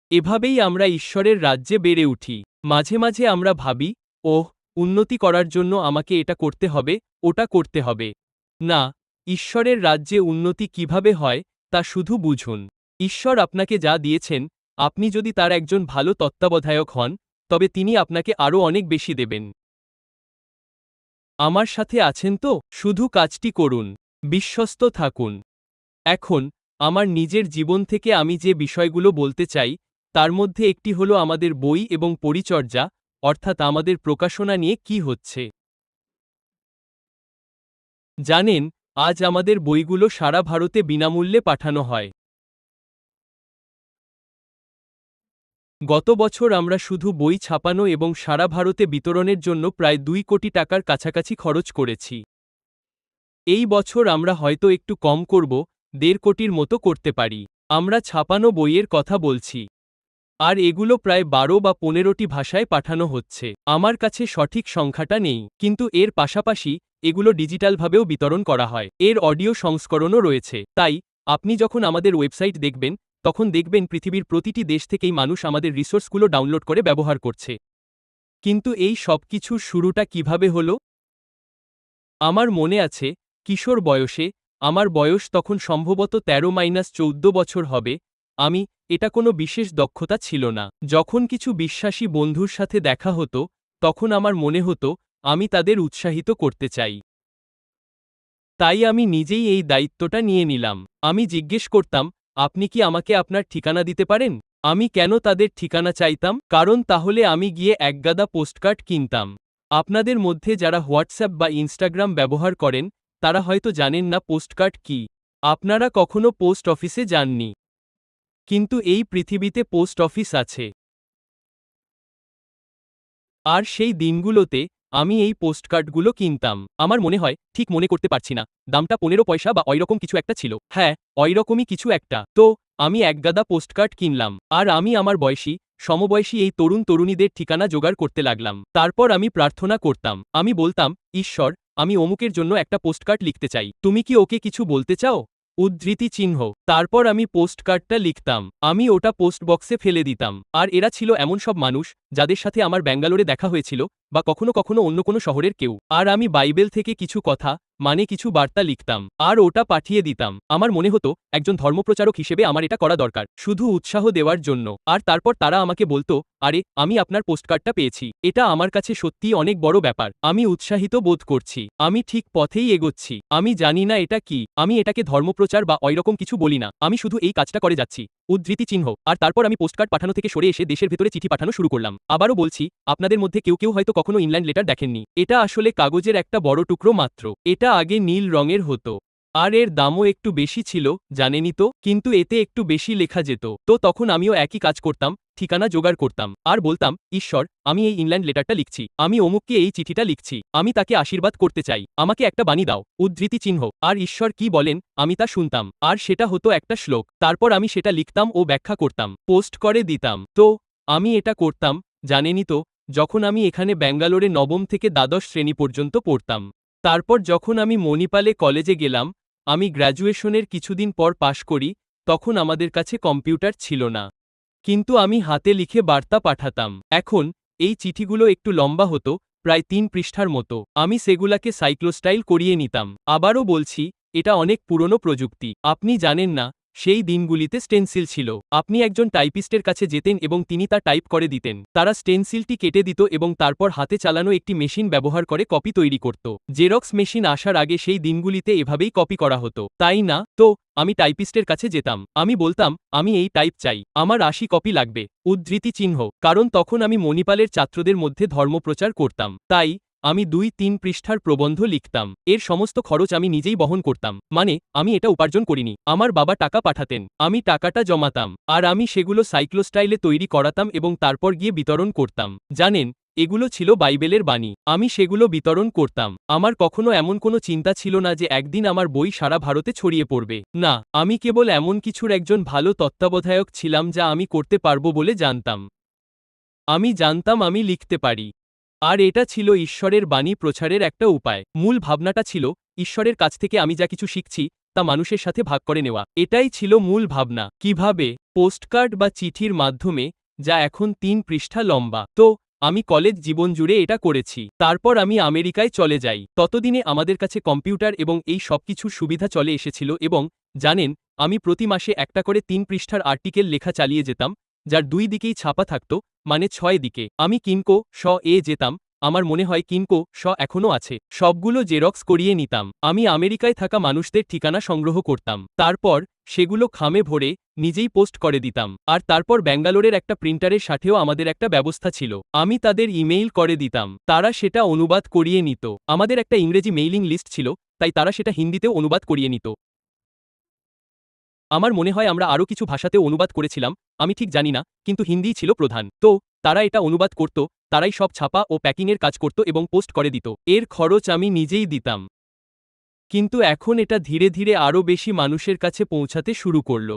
এভাবেই আমরা ঈশ্বরের রাজ্যে বেড়ে উঠি। মাঝে মাঝে আমরা ভাবি, ওহ, উন্নতি করার জন্য আমাকে এটা করতে হবে, ওটা করতে হবে। না, ঈশ্বরের রাজ্যে উন্নতি কিভাবে হয়, তা শুধু বুঝুন। ঈশ্বর আপনাকে যা দিয়েছেন, আপনি যদি তার একজন ভালো তত্ত্বাবধায়ক হন, তবে তিনি আপনাকে আরও অনেক বেশি দেবেন। আমার সাথে আছেন তো? শুধু কাজটি করুন। বিশ্বস্ত থাকুন। এখন, আমার নিজের জীবন থেকে আমি যে বিষয়গুলো বলতে চাই, তার মধ্যে একটি হলো আমাদের বই এবং পরিচর্যা, অর্থাৎ আমাদের প্রকাশনা নিয়ে কি হচ্ছে। জানেন, আজ আমাদের বইগুলো সারা ভারতে বিনামূল্যে পাঠানো হয়। গত বছর আমরা শুধু বই ছাপানো এবং সারা ভারতে বিতরণের জন্য প্রায় ২ কোটি টাকার কাছাকাছি খরচ করেছি। এই বছর আমরা হয়তো একটু কম করব, ১.৫ কোটির মতো করতে পারি। আমরা ছাপানো বইয়ের কথা বলছি। আর এগুলো প্রায় ১২ বা ১৫টি ভাষায় পাঠানো হচ্ছে। আমার কাছে সঠিক সংখ্যাটা নেই, কিন্তু এর পাশাপাশি এগুলো ডিজিটালভাবেও বিতরণ করা হয়। এর অডিও সংস্করণও রয়েছে। তাই আপনি যখন আমাদের ওয়েবসাইট দেখবেন, তখন দেখবেন পৃথিবীর প্রতিটি দেশ থেকেই মানুষ আমাদের রিসোর্সগুলো ডাউনলোড করে ব্যবহার করছে। কিন্তু এই সবকিছুর শুরুটা কিভাবে হলো? আমার মনে আছে, কিশোর বয়সে, আমার বয়স তখন সম্ভবত ১৩-১৪ বছর হবে, এটা কোনো বিশেষ দক্ষতা ছিল না। যখন কিছু বিশ্বাসী বন্ধুর সাথে দেখা হতো, তখন আমার মনে হতো, আমি তাদের উৎসাহিত করতে চাই। তাই আমি নিজেই এই দায়িত্বটা নিয়ে নিলাম। আমি জিজ্ঞেস করতাম, আপনি কি আমাকে আপনার ঠিকানা দিতে পারেন? আমি কেন তাদের ঠিকানা চাইতাম? কারণ তাহলে আমি গিয়ে একগাদা পোস্টকার্ড কিনতাম। আপনাদের মধ্যে যারা হোয়াটসঅ্যাপ বা ইনস্টাগ্রাম ব্যবহার করেন, তারা হয়তো জানেন না পোস্টকার্ড কি। আপনারা কখনো পোস্ট অফিসে যাননি। কিন্তু এই পৃথিবীতে পোস্ট অফিস আছে। আর সেই দিনগুলোতে আমি এই পোস্টকার্ডগুলো কিনতাম। আমার মনে হয়, ঠিক মনে করতে পারছি না, দামটা ১৫ পয়সা বা ঐরকম কিছু একটা ছিল। হ্যাঁ, ঐরকমই কিছু একটা। তো আমি একগাদা পোস্টকার্ড কিনলাম। আর আমি আমার বয়সী, সমবয়সী এই তরুণ তরুণীদের ঠিকানা জোগাড় করতে লাগলাম। তারপর আমি প্রার্থনা করতাম। আমি বলতাম, ঈশ্বর, আমি অমুকের জন্য একটা পোস্টকার্ড লিখতে চাই, তুমি কি ওকে কিছু বলতে চাও? উদ্ধৃতি চিহ্ন। তারপর আমি পোস্টকার্ডটা লিখতাম, আমি ওটা পোস্ট বক্সে ফেলে দিতাম। আর এরা ছিল এমন সব মানুষ যাদের সাথে আমার ব্যাঙ্গালোরে দেখা হয়েছিল, বা কখনো কখনো অন্য কোনো শহরের কেউ। আর আমি বাইবেল থেকে কিছু কথা, মানে কিছু বার্তা লিখতাম আর ওটা পাঠিয়ে দিতাম। আমার মনে হতো একজন ধর্মপ্রচারক হিসেবে আমার এটা করা দরকার, শুধু উৎসাহ দেওয়ার জন্য। আর তারপর তারা আমাকে বলতো, আরে আমি আপনার পোস্টকার্ডটা পেয়েছি, এটা আমার কাছে সত্যিই অনেক বড় ব্যাপার, আমি উৎসাহিত বোধ করছি, আমি ঠিক পথেই এগোচ্ছি। আমি জানি না এটা কি, আমি এটাকে ধর্মপ্রচার বা ওইরকম কিছু বলি না, আমি শুধু এই কাজটা করে যাচ্ছি। উদ্ধৃতি চিহ্ন। আর তারপর আমি পোস্টকার্ড পাঠানো থেকে সরে এসে দেশের ভেতরে চিঠি পাঠানো শুরু করলাম। আবারও বলছি, আপনাদের মধ্যে কেউ কেউ হয়তো কখনো ইনল্যান্ড লেটার দেখেননি। এটা আসলে কাগজের একটা বড় টুকরো মাত্র। এটা আগে নীল রঙের হতো। আর এর দামও একটু বেশি ছিল, জানেনই তো, কিন্তু এতে একটু বেশি লেখা যেত। তো তখন আমিও একই কাজ করতাম, ঠিকানা জোগাড় করতাম আর বলতাম, ঈশ্বর, আমি এই ইনল্যান্ড লেটারটা লিখছি, আমি অমুককে এই চিঠিটা লিখছি, আমি তাকে আশীর্বাদ করতে চাই, আমাকে একটা বাণী দাও। উদ্ধৃতি চিহ্ন। আর ঈশ্বর কি বলেন আমি তা শুনতাম, আর সেটা হতো একটা শ্লোক। তারপর আমি সেটা লিখতাম ও ব্যাখ্যা করতাম, পোস্ট করে দিতাম। তো আমি এটা করতাম, জানেনই তো, যখন আমি এখানে ব্যাঙ্গালোরে নবম থেকে দ্বাদশ শ্রেণী পর্যন্ত পড়তাম। তারপর যখন আমি মণিপালে কলেজে গেলাম, আমি গ্র্যাজুয়েশনের কিছুদিন পর পাশ করি, তখন আমাদের কাছে কম্পিউটার ছিল না। কিন্তু আমি হাতে লিখে বার্তা পাঠাতাম। এখন এই চিঠিগুলো একটু লম্বা হতো, প্রায় ৩ পৃষ্ঠার মতো। আমি সেগুলাকে সাইক্লোস্টাইল করিয়ে নিতাম। আবারও বলছি, এটা অনেক পুরনো প্রযুক্তি। আপনি জানেন না, সেই দিনগুলিতে স্টেনসিল ছিল। আপনি একজন টাইপিস্টের কাছে যেতেন এবং তিনি তা টাইপ করে দিতেন। তারা স্টেনসিলটি কেটে দিত এবং তারপর হাতে চালানো একটি মেশিন ব্যবহার করে কপি তৈরি করত। জেরক্স মেশিন আসার আগে সেই দিনগুলিতে এভাবেই কপি করা হতো, তাই না? তো আমি টাইপিস্টের কাছে যেতাম, আমি বলতাম, আমি এই টাইপ চাই, আমার ৮০ কপি লাগবে। উদ্ধৃতি চিহ্ন। কারণ তখন আমি মণিপালের ছাত্রদের মধ্যে ধর্মপ্রচার করতাম, তাই আমি ২-৩ পৃষ্ঠার প্রবন্ধ লিখতাম। এর সমস্ত খরচ আমি নিজেই বহন করতাম, মানে আমি এটা উপার্জন করিনি, আমার বাবা টাকা পাঠাতেন, আমি টাকাটা জমাতাম, আর আমি সেগুলো সাইক্লোস্টাইলে তৈরি করাতাম এবং তারপর গিয়ে বিতরণ করতাম। জানেন, এগুলো ছিল বাইবেলের বাণী, আমি সেগুলো বিতরণ করতাম। আমার কখনো এমন কোনো চিন্তা ছিল না যে একদিন আমার বই সারা ভারতে ছড়িয়ে পড়বে। না, আমি কেবল এমন কিছুর একজন ভালো তত্ত্বাবধায়ক ছিলাম যা আমি করতে পারবো বলে জানতাম। আমি জানতাম আমি লিখতে পারি। আর এটা ছিল ঈশ্বরের বাণী প্রচারের একটা উপায়। মূল ভাবনাটা ছিল, ঈশ্বরের কাছ থেকে আমি যা কিছু শিখছি তা মানুষের সাথে ভাগ করে নেওয়া। এটাই ছিল মূল ভাবনা। কিভাবে? পোস্টকার্ড বা চিঠির মাধ্যমে, যা এখন ৩ পৃষ্ঠা লম্বা। তো আমি কলেজ জীবন জুড়ে এটা করেছি। তারপর আমি আমেরিকায় চলে যাই। ততদিনে আমাদের কাছে কম্পিউটার এবং এই সবকিছুর সুবিধা চলে এসেছিল এবং জানেন, আমি প্রতি মাসে একটা করে ৩ পৃষ্ঠার আর্টিকেল লেখা চালিয়ে যেতাম, যার ২ দিকেই ছাপা থাকত, মানে ৬ দিকে। আমি কিনকো এ যেতাম, আমার মনে হয় কিনকো এখনও আছে। সবগুলো জেরক্স করিয়ে নিতাম। আমি আমেরিকায় থাকা মানুষদের ঠিকানা সংগ্রহ করতাম। তারপর সেগুলো খামে ভরে নিজেই পোস্ট করে দিতাম। আর তারপর ব্যাঙ্গালোরের একটা প্রিন্টারের সাথেও আমাদের একটা ব্যবস্থা ছিল। আমি তাদের ইমেইল করে দিতাম, তারা সেটা অনুবাদ করিয়ে নিত। আমাদের একটা ইংরেজি মেইলিং লিস্ট ছিল, তাই তারা সেটা হিন্দিতেও অনুবাদ করিয়ে নিত। আমার মনে হয় আমরা আরও কিছু ভাষাতেও অনুবাদ করেছিলাম, আমি ঠিক জানি না, কিন্তু হিন্দিই ছিল প্রধান। তো তারা এটা অনুবাদ করত, তারাই সব ছাপা ও প্যাকিংয়ের কাজ করত এবং পোস্ট করে দিত। এর খরচ আমি নিজেই দিতাম। কিন্তু এখন এটা ধীরে ধীরে আরও বেশি মানুষের কাছে পৌঁছাতে শুরু করল।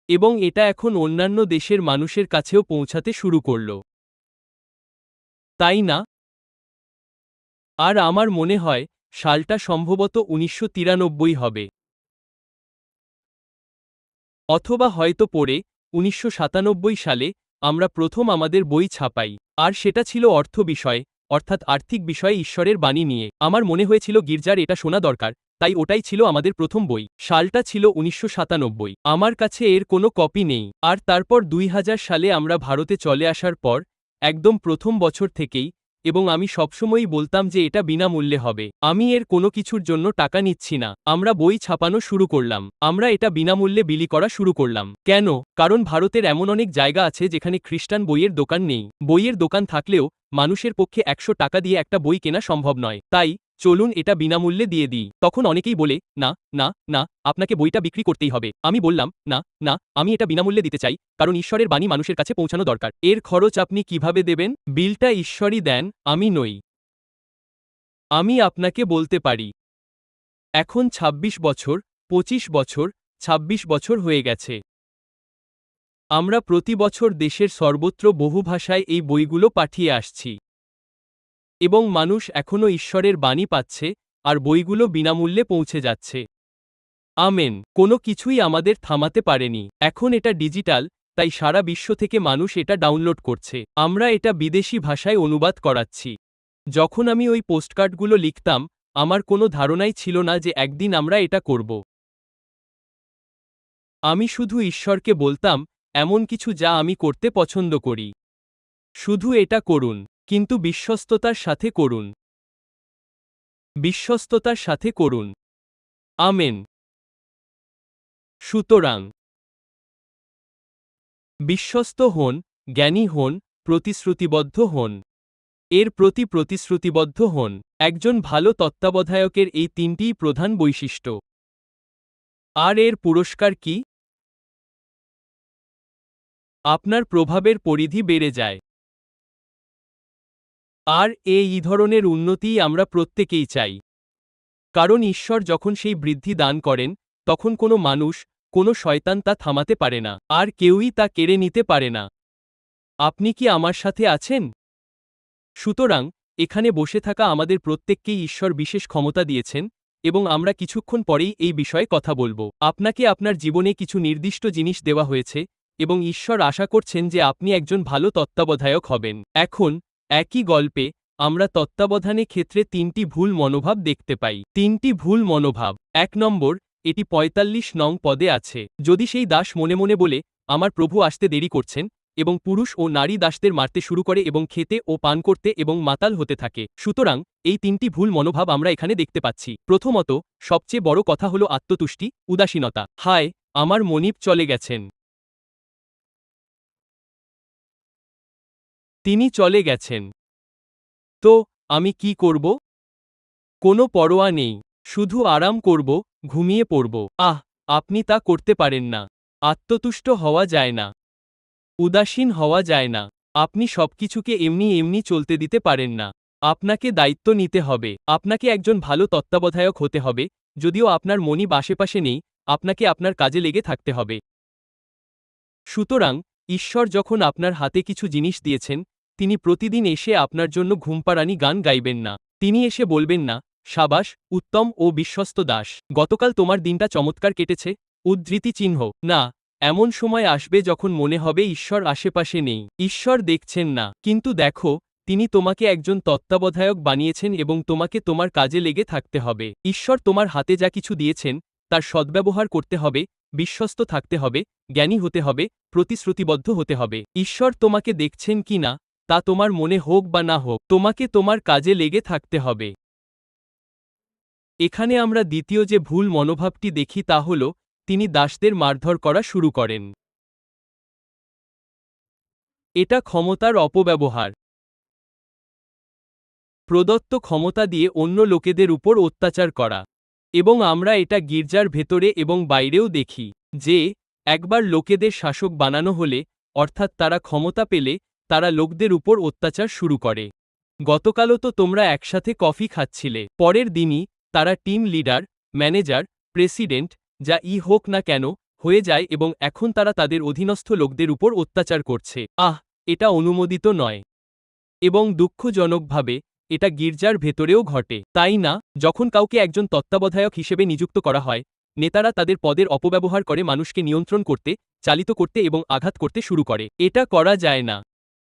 এবং এটা এখন অন্যান্য দেশের মানুষের কাছেও পৌঁছাতে শুরু করল, তাই না? আর আমার মনে হয় সালটা সম্ভবত ১৯৯৩ হবে। অথবা হয়তো পরে ১৯৯৭ সালে আমরা প্রথম আমাদের বই ছাপাই। আর সেটা ছিল অর্থ বিষয়ে, অর্থাৎ আর্থিক বিষয়ে ঈশ্বরের বাণী নিয়ে। আমার মনে হয়েছিল গির্জার এটা শোনা দরকার, তাই ওটাই ছিল আমাদের প্রথম বই। সালটা ছিল ১৯৯৭। আমার কাছে এর কোনো কপি নেই। আর তারপর ২০০০ সালে আমরা ভারতে চলে আসার পর একদম প্রথম বছর থেকেই, এবং আমি সবসময়ই বলতাম যে এটা বিনামূল্যে হবে, আমি এর কোনো কিছুর জন্য টাকা নিচ্ছি না, আমরা বই ছাপানো শুরু করলাম, আমরা এটা বিনামূল্যে বিলি করা শুরু করলাম। কেন? কারণ ভারতের এমন অনেক জায়গা আছে যেখানে খ্রিস্টান বইয়ের দোকান নেই। বইয়ের দোকান থাকলেও মানুষের পক্ষে ১০০ টাকা দিয়ে একটা বই কেনা সম্ভব নয়। তাই চলুন এটা বিনামূল্যে দিয়ে দিই। তখন অনেকেই বলে, না না না, আপনাকে বইটা বিক্রি করতেই হবে। আমি বললাম, না না, আমি এটা বিনামূল্যে দিতে চাই, কারণ ঈশ্বরের বাণী মানুষের কাছে পৌঁছানো দরকার। এর খরচ আপনি কিভাবে দেবেন? বিলটা ঈশ্বরই দেন, আমি নই। আমি আপনাকে বলতে পারি, এখন ২৬ বছর, ২৫ বছর, ২৬ বছর হয়ে গেছে। আমরা প্রতি বছর দেশের সর্বত্র বহু ভাষায় এই বইগুলো পাঠিয়ে আসছি। এবং মানুষ এখনও ঈশ্বরের বাণী পাচ্ছে আর বইগুলো বিনামূল্যে পৌঁছে যাচ্ছে। আমেন। কোনো কিছুই আমাদের থামাতে পারেনি। এখন এটা ডিজিটাল, তাই সারা বিশ্ব থেকে মানুষ এটা ডাউনলোড করছে। আমরা এটা বিদেশি ভাষায় অনুবাদ করাচ্ছি। যখন আমি ওই পোস্টকার্ডগুলো লিখতাম, আমার কোনো ধারণাই ছিল না যে একদিন আমরা এটা করব। আমি শুধু ঈশ্বরকে বলতাম, এমন কিছু যা আমি করতে পছন্দ করি। শুধু এটা করুন, কিন্তু বিশ্বস্ততার সাথে করুন। বিশ্বস্ততার সাথে করুন। আমেন। সুতরাং বিশ্বস্ত হন, জ্ঞানী হন, প্রতিশ্রুতিবদ্ধ হন। এর প্রতি প্রতিশ্রুতিবদ্ধ হন। একজন ভালো তত্ত্বাবধায়কের এই তিনটিই প্রধান বৈশিষ্ট্য। আর এর পুরস্কার কি? আপনার প্রভাবের পরিধি বেড়ে যায়। আর এই ধরনের উন্নতিই আমরা প্রত্যেকেই চাই। কারণ ঈশ্বর যখন সেই বৃদ্ধি দান করেন, তখন কোনো মানুষ, কোনো শয়তান তা থামাতে পারে না, আর কেউই তা কেড়ে নিতে পারে না। আপনি কি আমার সাথে আছেন? সুতরাং, এখানে বসে থাকা আমাদের প্রত্যেককেই ঈশ্বর বিশেষ ক্ষমতা দিয়েছেন, এবং আমরা কিছুক্ষণ পরেই এই বিষয়ে কথা বলব। আপনাকে আপনার জীবনে কিছু নির্দিষ্ট জিনিস দেওয়া হয়েছে, এবং ঈশ্বর আশা করছেন যে আপনি একজন ভালো তত্ত্বাবধায়ক হবেন। এখন, একই গল্পে, আমরা তত্ত্বাবধানে ক্ষেত্রে তিনটি ভুল মনোভাব দেখতে পাই। তিনটি ভুল মনোভাব। 1 নম্বর, এটি 45 নং পদে আছে। যদি সেই দাস মনে মনে বলে, আমার প্রভু আসতে দেরি করছেন, এবং পুরুষ ও নারী দাসদের মারতে শুরু করে এবং খেতে ও পান করতে এবং মাতাল হতে থাকে। সুতরাং, এই তিনটি ভুল মনোভাব আমরা এখানে দেখতে পাচ্ছি। প্রথমত, সবচেয়ে বড় কথা হলো আত্মতুষ্টি, উদাসীনতা। হায়, আমার মনিব চলে গেছেন। তিনি চলে গেছেন। তো, আমি কি করব? কোনো পরোয়া নেই। শুধু আরাম করব, ঘুমিয়ে পড়ব। আপনি তা করতে পারেন না। আত্মতুষ্ট হওয়া যায় না। উদাসীন হওয়া যায় না। আপনি সবকিছুকে এমনি এমনি চলতে দিতে পারেন না। আপনাকে দায়িত্ব নিতে হবে। আপনাকে একজন ভালো তত্ত্বাবধায়ক হতে হবে, যদিও আপনার মনিব আশেপাশে নেই, আপনাকে আপনার কাজে লেগে থাকতে হবে। সুতরাং, ঈশ্বর যখন আপনার হাতে কিছু জিনিস দিয়েছেন, তিনি প্রতিদিন এসে আপনার জন্য ঘুমপাড়ানি গান গাইবেন না। তিনি এসে বলবেন না, সাবাস, উত্তম ও বিশ্বস্ত দাস, গতকাল তোমার দিনটা চমৎকার কেটেছে। উদ্ধৃতি চিহ্ন। না, এমন সময় আসবে যখন মনে হবে ঈশ্বর আশেপাশে নেই। ঈশ্বর দেখছেন না। কিন্তু দেখো, তিনি তোমাকে একজন তত্ত্বাবধায়ক বানিয়েছেন এবং তোমাকে তোমার কাজে লেগে থাকতে হবে। ঈশ্বর তোমার হাতে যা কিছু দিয়েছেন, তার সদ্ব্যবহার করতে হবে, বিশ্বস্ত থাকতে হবে, জ্ঞানী হতে হবে, প্রতিশ্রুতিবদ্ধ হতে হবে। ঈশ্বর তোমাকে দেখছেন কি না, তা তোমার মনে হোক বা না হোক, তোমাকে তোমার কাজে লেগে থাকতে হবে। এখানে আমরা দ্বিতীয় যে ভুল মনোভাবটি দেখি তা হল, তিনি দাসদের মারধর করা শুরু করেন। এটা ক্ষমতার অপব্যবহার। প্রদত্ত ক্ষমতা দিয়ে অন্য লোকেদের উপর অত্যাচার করা। এবং আমরা এটা গির্জার ভেতরে এবং বাইরেও দেখি, যে একবার লোকেদের শাসক বানানো হলে, অর্থাৎ তারা ক্ষমতা পেলে, তারা লোকদের উপর অত্যাচার শুরু করে। গতকালও তো তোমরা একসাথে কফি খাচ্ছিলে। পরের দিনই, তারা টিম লিডার, ম্যানেজার, প্রেসিডেন্ট, যা হোক না কেন, হয়ে যায় এবং এখন তারা তাদের অধীনস্থ লোকদের উপর অত্যাচার করছে। এটা অনুমোদিত নয়। এবং দুঃখজনকভাবে, এটা গির্জার ভেতরেও ঘটে, তাই না? যখন কাউকে একজন তত্ত্বাবধায়ক হিসেবে নিযুক্ত করা হয়, নেতারা তাদের পদের অপব্যবহার করে মানুষকে নিয়ন্ত্রণ করতে, চালিত করতে এবং আঘাত করতে শুরু করে। এটা করা যায় না।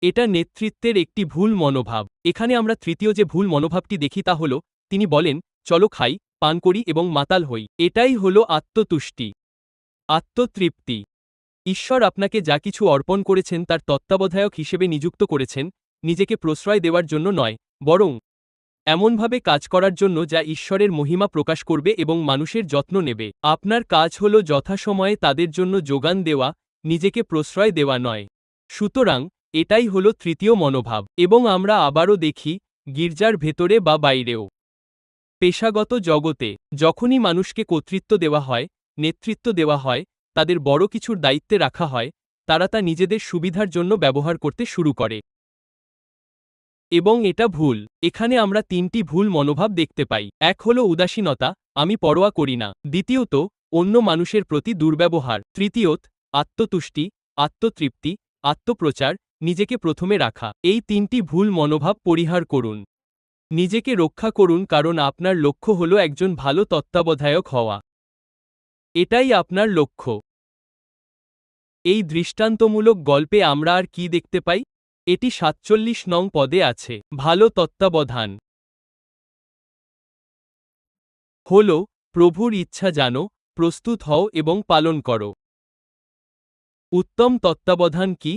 এটা নেতৃত্বের একটি ভুল মনোভাব। এখানে আমরা তৃতীয় যে ভুল মনোভাবটি দেখি তা হল, তিনি বলেন, চলো খাই, পান করি এবং মাতাল হই। এটাই হল আত্মতুষ্টি, আত্মতৃপ্তি। ঈশ্বর আপনাকে যা কিছু অর্পণ করেছেন তার তত্ত্বাবধায়ক হিসেবে নিযুক্ত করেছেন, নিজেকে প্রশ্রয় দেওয়ার জন্য নয়, বরং এমনভাবে কাজ করার জন্য যা ঈশ্বরের মহিমা প্রকাশ করবে এবং মানুষের যত্ন নেবে। আপনার কাজ হল যথাসময়ে তাদের জন্য যোগান দেওয়া, নিজেকে প্রশ্রয় দেওয়া নয়। সুতরাং, এটাই হল তৃতীয় মনোভাব। এবং আমরা আবারও দেখি, গির্জার ভেতরে বা বাইরেও। পেশাগত জগতে, যখনই মানুষকে কর্তৃত্ব দেওয়া হয়, নেতৃত্ব দেওয়া হয়, তাদের বড় কিছুর দায়িত্বে রাখা হয়, তারা তা নিজেদের সুবিধার জন্য ব্যবহার করতে শুরু করে। এবং এটা ভুল। এখানে আমরা তিনটি ভুল মনোভাব দেখতে পাই। এক হল উদাসীনতা, আমি পরোয়া করি না। দ্বিতীয়ত, অন্য মানুষের প্রতি দুর্ব্যবহার। তৃতীয়ত, আত্মতুষ্টি, আত্মতৃপ্তি, আত্মপ্রচার, নিজেকে প্রথমে রাখা। এই তিনটি ভুল মনোভাব পরিহার করুন। নিজেকে রক্ষা করুন কারণ আপনার লক্ষ্য হল একজন ভালো তত্ত্বাবধায়ক হওয়া। এটাই আপনার লক্ষ্য। এই দৃষ্টান্তমূলক গল্পে আমরা আর কি দেখতে পাই? এটি ৪৭ নং পদে আছে। ভালো তত্ত্বাবধান হল প্রভুর ইচ্ছা জানো, প্রস্তুত হও এবং পালন করো। উত্তম তত্ত্বাবধান কি?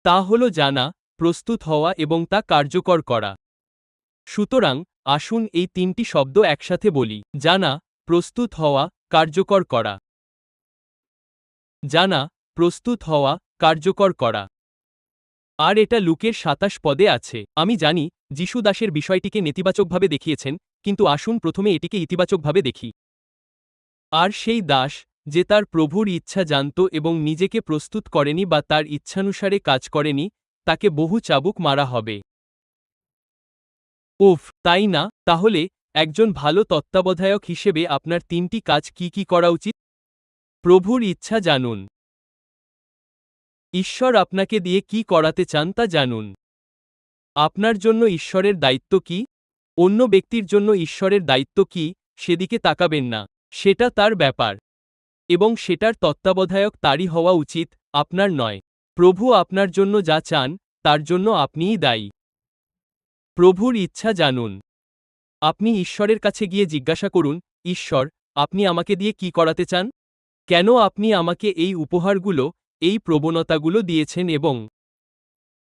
তা হল জানা, প্রস্তুত হওয়া এবং তা কার্যকর করা। সুতরাং আসুন এই তিনটি শব্দ একসাথে বলি: জানা, প্রস্তুত হওয়া, কার্যকর করা। জানা, প্রস্তুত হওয়া, কার্যকর করা। আর এটা লুকের ২৭ পদে আছে। আমি জানি যীশু দাসের বিষয়টিকে নেতিবাচকভাবে দেখিয়েছেন, কিন্তু আসুন প্রথমে এটিকে ইতিবাচকভাবে দেখি। আর সেই দাস, যে তার প্রভুর ইচ্ছা জানত এবং নিজেকে প্রস্তুত করেনি বা তার ইচ্ছানুসারে কাজ করেনি, তাকে বহু চাবুক মারা হবে। উফ, তাই না? তাহলে একজন ভালো তত্ত্বাবধায়ক হিসেবে আপনার তিনটি কাজ কি কি করা উচিত? প্রভুর ইচ্ছা জানুন। ঈশ্বর আপনাকে দিয়ে কি করাতে চান তা জানুন। আপনার জন্য ঈশ্বরের দায়িত্ব কি? অন্য ব্যক্তির জন্য ঈশ্বরের দায়িত্ব কি, সেদিকে তাকাবেন না। সেটা তার ব্যাপার। এবং সেটার তত্ত্বাবধায়ক তারই হওয়া উচিত, আপনার নয়। প্রভু আপনার জন্য যা চান, তার জন্য আপনিই দায়ী। প্রভুর ইচ্ছা জানুন। আপনি ঈশ্বরের কাছে গিয়ে জিজ্ঞাসা করুন, ঈশ্বর, আপনি আমাকে দিয়ে কি করাতে চান? কেন আপনি আমাকে এই উপহারগুলো, এই প্রবণতাগুলো দিয়েছেন এবং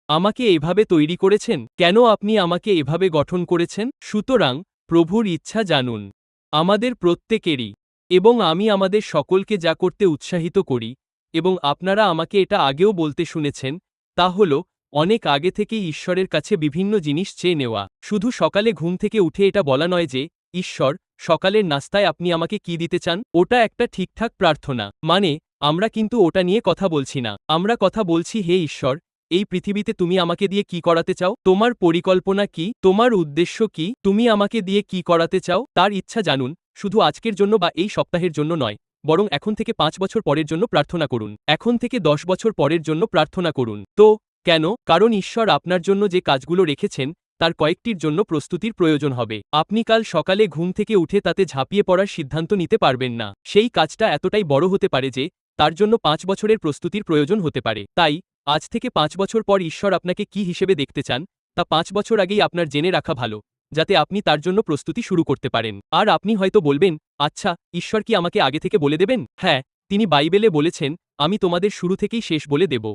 আমাকে এভাবে তৈরি করেছেন? কেন আপনি আমাকে এভাবে গঠন করেছেন? সুতরাং প্রভুর ইচ্ছা জানুন। আমাদের প্রত্যেকেরই। এবং আমি আমাদের সকলকে যা করতে উৎসাহিত করি, এবং আপনারা আমাকে এটা আগেও বলতে শুনেছেন, তা হল অনেক আগে থেকেই ঈশ্বরের কাছে বিভিন্ন জিনিস চেয়ে নেওয়া। শুধু সকালে ঘুম থেকে উঠে এটা বলা নয় যে, ঈশ্বর, সকালের নাস্তায় আপনি আমাকে কি দিতে চান? ওটা একটা ঠিকঠাক প্রার্থনা। মানে, আমরা কিন্তু ওটা নিয়ে কথা বলছি না। আমরা কথা বলছি, হে ঈশ্বর, এই পৃথিবীতে তুমি আমাকে দিয়ে কি করাতে চাও? তোমার পরিকল্পনা কি? তোমার উদ্দেশ্য কি? তুমি আমাকে দিয়ে কি করাতে চাও? তার ইচ্ছা জানুন, শুধু আজকের জন্য বা এই সপ্তাহের জন্য নয়, বরং এখন থেকে ৫ বছর পরের জন্য প্রার্থনা করুন। এখন থেকে ১০ বছর পরের জন্য প্রার্থনা করুন। তো, কেন? কারণ ঈশ্বর আপনার জন্য যে কাজগুলো রেখেছেন, তার কয়েকটির জন্য প্রস্তুতির প্রয়োজন হবে। আপনি কাল সকালে ঘুম থেকে উঠে তাতে ঝাঁপিয়ে পড়ার সিদ্ধান্ত নিতে পারবেন না। সেই কাজটা এতটাই বড় হতে পারে যে, তার জন্য ৫ বছরের প্রস্তুতির প্রয়োজন হতে পারে। তাই, আজ থেকে ৫ বছর পর ঈশ্বর আপনাকে কি হিসেবে দেখতে চান, তা ৫ বছর আগেই আপনার জেনে রাখা ভালো, যাতে আপনি তার জন্য প্রস্তুতি শুরু করতে পারেন। আর আপনি হয়তো বলবেন, আচ্ছা, ঈশ্বর কি আমাকে আগে থেকে বলে দেবেন? হ্যাঁ, তিনি বাইবেলে বলেছেন, আমি তোমাদের শুরু থেকেই শেষ বলে দেব।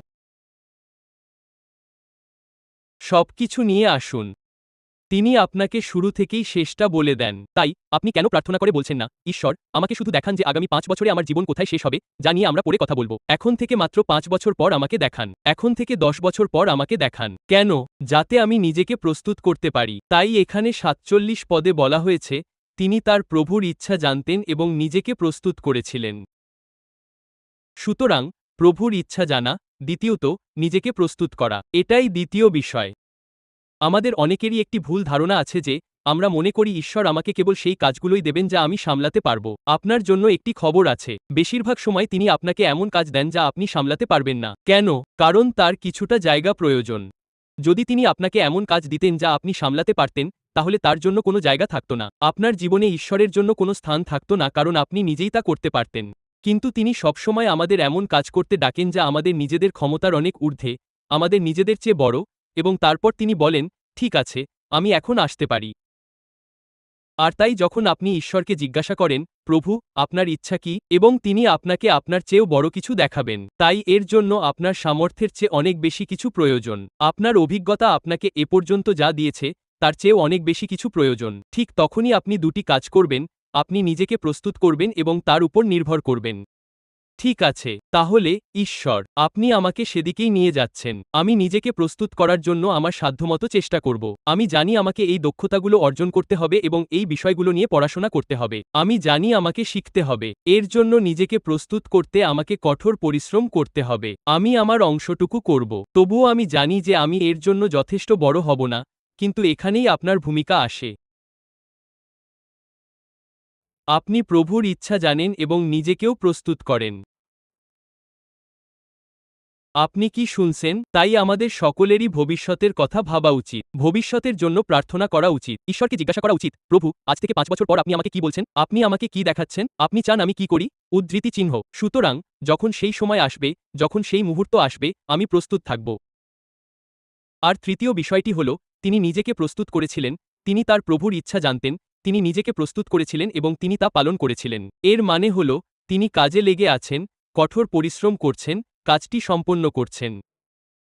সবকিছু নিয়ে আসুন। তিনি আপনাকে শুরু থেকেই শেষটা বলে দেন। তাই, আপনি কেন প্রার্থনা করে বলছেন না, ঈশ্বর, আমাকে শুধু দেখান যে আগামী ৫ বছরে আমার জীবন কোথায় শেষ হবে, যা নিয়ে আমরা পরে কথা বলব। এখন থেকে মাত্র ৫ বছর পর আমাকে দেখান। এখন থেকে ১০ বছর পর আমাকে দেখান। কেন? যাতে আমি নিজেকে প্রস্তুত করতে পারি। তাই এখানে ৪৭ পদে বলা হয়েছে, তিনি তার প্রভুর ইচ্ছা জানতেন এবং নিজেকে প্রস্তুত করেছিলেন। সুতরাং, প্রভুর ইচ্ছা জানা, দ্বিতীয়ত, নিজেকে প্রস্তুত করা। এটাই দ্বিতীয় বিষয়। আমাদের অনেকেরই একটি ভুল ধারণা আছে যে, আমরা মনে করি ঈশ্বর আমাকে কেবল সেই কাজগুলোই দেবেন যা আমি সামলাতে পারব। আপনার জন্য একটি খবর আছে, বেশিরভাগ সময় তিনি আপনাকে এমন কাজ দেন যা আপনি সামলাতে পারবেন না। কেন? কারণ তার কিছুটা জায়গা প্রয়োজন। যদি তিনি আপনাকে এমন কাজ দিতেন যা আপনি সামলাতে পারতেন, তাহলে তার জন্য কোনো জায়গা থাকত না। আপনার জীবনে ঈশ্বরের জন্য কোনো স্থান থাকত না, কারণ আপনি নিজেই তা করতে পারতেন। কিন্তু তিনি সবসময় আমাদের এমন কাজ করতে ডাকেন যা আমাদের নিজেদের ক্ষমতার অনেক ঊর্ধ্বে, আমাদের নিজেদের চেয়ে বড়, এবং তারপর তিনি বলেন, ঠিক আছে, আমি এখন আসতে পারি। আর তাই যখন আপনি ঈশ্বরকে জিজ্ঞাসা করেন, প্রভু, আপনার ইচ্ছা কি, এবং তিনি আপনাকে আপনার চেয়েও বড় কিছু দেখাবেন। তাই এর জন্য আপনার সামর্থ্যের চেয়ে অনেক বেশি কিছু প্রয়োজন। আপনার অভিজ্ঞতা আপনাকে এ পর্যন্ত যা দিয়েছে, তার চেয়েও অনেক বেশি কিছু প্রয়োজন। ঠিক তখনই আপনি দুটি কাজ করবেন, আপনি নিজেকে প্রস্তুত করবেন এবং তার উপর নির্ভর করবেন। ঠিক আছে, তাহলে, ঈশ্বর, আপনি আমাকে সেদিকেই নিয়ে যাচ্ছেন। আমি নিজেকে প্রস্তুত করার জন্য আমার সাধ্যমতো চেষ্টা করব। আমি জানি আমাকে এই দক্ষতাগুলো অর্জন করতে হবে এবং এই বিষয়গুলো নিয়ে পড়াশোনা করতে হবে। আমি জানি আমাকে শিখতে হবে। এর জন্য নিজেকে প্রস্তুত করতে আমাকে কঠোর পরিশ্রম করতে হবে। আমি আমার অংশটুকু করব। তবুও আমি জানি যে আমি এর জন্য যথেষ্ট বড় হব না, কিন্তু এখানেই আপনার ভূমিকা আসে। আপনি প্রভুর ইচ্ছা জানেন এবং নিজেকেও প্রস্তুত করেন। আপনি কি শুনছেন? তাই আমাদের সকলেরই ভবিষ্যতের কথা ভাবা উচিত। ভবিষ্যতের জন্য প্রার্থনা করা উচিত। ঈশ্বরকে জিজ্ঞাসা করা উচিত, প্রভু, আজ থেকে 5 বছর পর আপনি আমাকে কি বলছেন? আপনি আমাকে কি দেখাচ্ছেন? আপনি চান আমি কি করি? উদ্ধৃতি চিহ্ন। সুতরাং, যখন সেই সময় আসবে, যখন সেই মুহূর্ত আসবে, আমি প্রস্তুত থাকব। আর তৃতীয় বিষয়টি হল, তিনি নিজেকে প্রস্তুত করেছিলেন, তিনি তার প্রভুর ইচ্ছা জানতেন, তিনি নিজেকে প্রস্তুত করেছিলেন এবং তিনি তা পালন করেছিলেন। এর মানে হল, তিনি কাজে লেগে আছেন, কঠোর পরিশ্রম করছেন, কাজটি সম্পন্ন করছেন।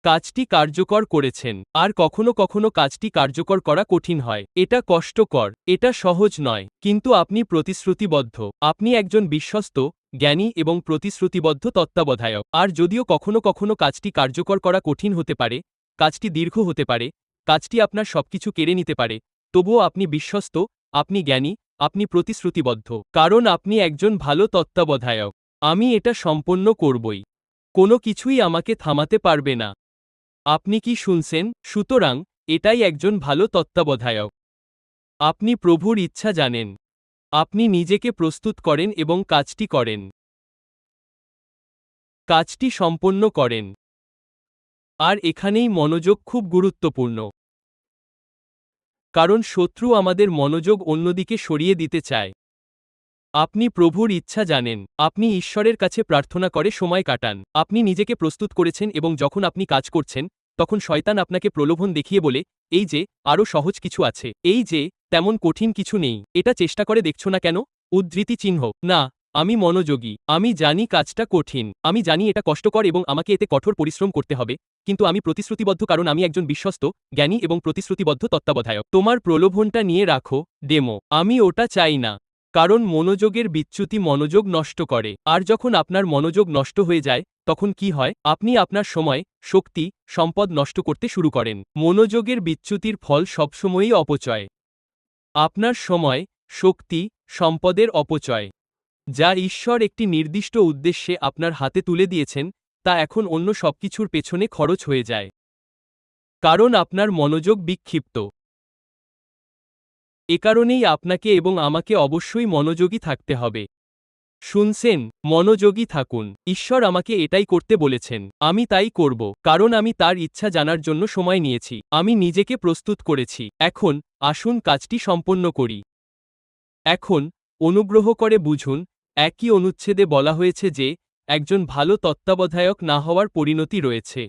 কাজটি কার্যকর করেছেন। আর কখনো কখনো কাজটি কার্যকর করা কঠিন হয়। এটা কষ্টকর, এটা সহজ নয়, কিন্তু আপনি প্রতিশ্রুতিবদ্ধ। আপনি একজন বিশ্বস্ত, জ্ঞানী এবং প্রতিশ্রুতিবদ্ধ তত্ত্বাবধায়ক। আর যদিও কখনো কখনো কাজটি কার্যকর করা কঠিন হতে পারে, কাজটি দীর্ঘ হতে পারে, কাজটি আপনার সবকিছু কেড়ে নিতে পারে, তবুও আপনি বিশ্বস্ত, আপনি জ্ঞানী, আপনি প্রতিশ্রুতিবদ্ধ। কারণ আপনি একজন ভালো তত্ত্বাবধায়ক। আমি এটা সম্পন্ন করবই। কোনো কিছুই আমাকে থামাতে পারবে না। আপনি কি শুনছেন? সুতরাং, এটাই একজন ভালো তত্ত্বাবধায়ক। আপনি প্রভুর ইচ্ছা জানেন। আপনি নিজেকে প্রস্তুত করেন এবং কাজটি করেন। কাজটি সম্পন্ন করেন। আর এখানেই মনোযোগ খুব গুরুত্বপূর্ণ। কারণ শত্রু আমাদের মনোযোগ অন্যদিকে সরিয়ে দিতে চায়। আপনি প্রভুর ইচ্ছা জানেন। আপনি ঈশ্বরের কাছে প্রার্থনা করে সময় কাটান। আপনি নিজেকে প্রস্তুত করেছেন এবং যখন আপনি কাজ করছেন, তখন শয়তান আপনাকে প্রলোভন দেখিয়ে বলে, এই যে, আরও সহজ কিছু আছে। এই যে, তেমন কঠিন কিছু নেই। এটা চেষ্টা করে দেখছো না কেন? উদ্ধৃতি চিহ্ন। না, আমি মনোযোগী। আমি জানি কাজটা কঠিন। আমি জানি এটা কষ্টকর এবং আমাকে এতে কঠোর পরিশ্রম করতে হবে। কিন্তু আমি প্রতিশ্রুতিবদ্ধ কারণ আমি একজন বিশ্বস্ত, জ্ঞানী এবং প্রতিশ্রুতিবদ্ধ তত্ত্বাবধায়ক। তোমার প্রলোভনটা নিয়ে রাখো, ডেমো। আমি ওটা চাই না। কারণ মনোযোগের বিচ্যুতি মনোযোগ নষ্ট করে। আর যখন আপনার মনোযোগ নষ্ট হয়ে যায়, তখন কি হয়? আপনি আপনার সময়, শক্তি, সম্পদ নষ্ট করতে শুরু করেন। মনোযোগের বিচ্যুতির ফল সবসময়ই অপচয়। আপনার সময়, শক্তি, সম্পদের অপচয়, যা ঈশ্বর একটি নির্দিষ্ট উদ্দেশ্যে আপনার হাতে তুলে দিয়েছেন, তা এখন অন্য সবকিছুর পেছনে খরচ হয়ে যায়। কারণ আপনার মনোযোগ বিক্ষিপ্ত। এ কারণেই আপনাকে এবং আমাকে অবশ্যই মনোযোগী থাকতে হবে। শুনছেন? মনোযোগী থাকুন। ঈশ্বর আমাকে এটাই করতে বলেছেন। আমি তাই করব। কারণ আমি তার ইচ্ছা জানার জন্য সময় নিয়েছি। আমি নিজেকে প্রস্তুত করেছি। এখন, আসুন কাজটি সম্পন্ন করি। এখন, অনুগ্রহ করে বুঝুন, একই অনুচ্ছেদে বলা হয়েছে যে, একজন ভালো তত্ত্বাবধায়ক না হওয়ার পরিণতি রয়েছে।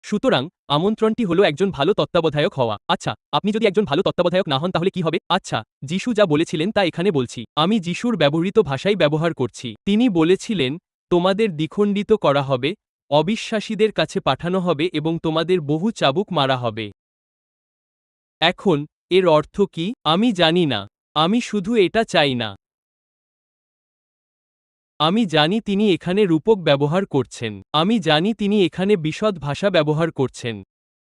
সুতরাং, আমন্ত্রণটি হলো একজন ভালো তত্ত্বাবধায়ক হওয়া। আচ্ছা, আপনি যদি একজন ভালো তত্ত্বাবধায়ক না হন তাহলে কি হবে? আচ্ছা, যিশু যা বলেছিলেন তা এখানে বলছি। আমি যিশুর ব্যবহৃত ভাষাই ব্যবহার করছি। তিনি বলেছিলেন, তোমাদের দ্বিখণ্ডিত করা হবে, অবিশ্বাসীদের কাছে পাঠানো হবে এবং তোমাদের বহু চাবুক মারা হবে। এখন, এর অর্থ কি? আমি জানি না। আমি শুধু এটা চাই না। আমি জানি তিনি এখানে রূপক ব্যবহার করছেন। আমি জানি তিনি এখানে বিশদ ভাষা ব্যবহার করছেন।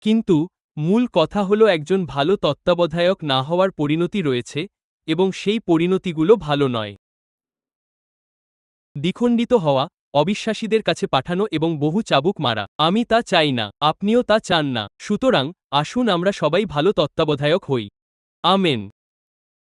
কিন্তু, মূল কথা হল একজন ভালো তত্ত্বাবধায়ক না হওয়ার পরিণতি রয়েছে, এবং সেই পরিণতিগুলো ভালো নয়। দ্বিখণ্ডিত হওয়া, অবিশ্বাসীদের কাছে পাঠানো এবং বহু চাবুক মারা। আমি তা চাই না। আপনিও তা চান না। সুতরাং, আসুন আমরা সবাই ভালো তত্ত্বাবধায়ক হই। আমেন।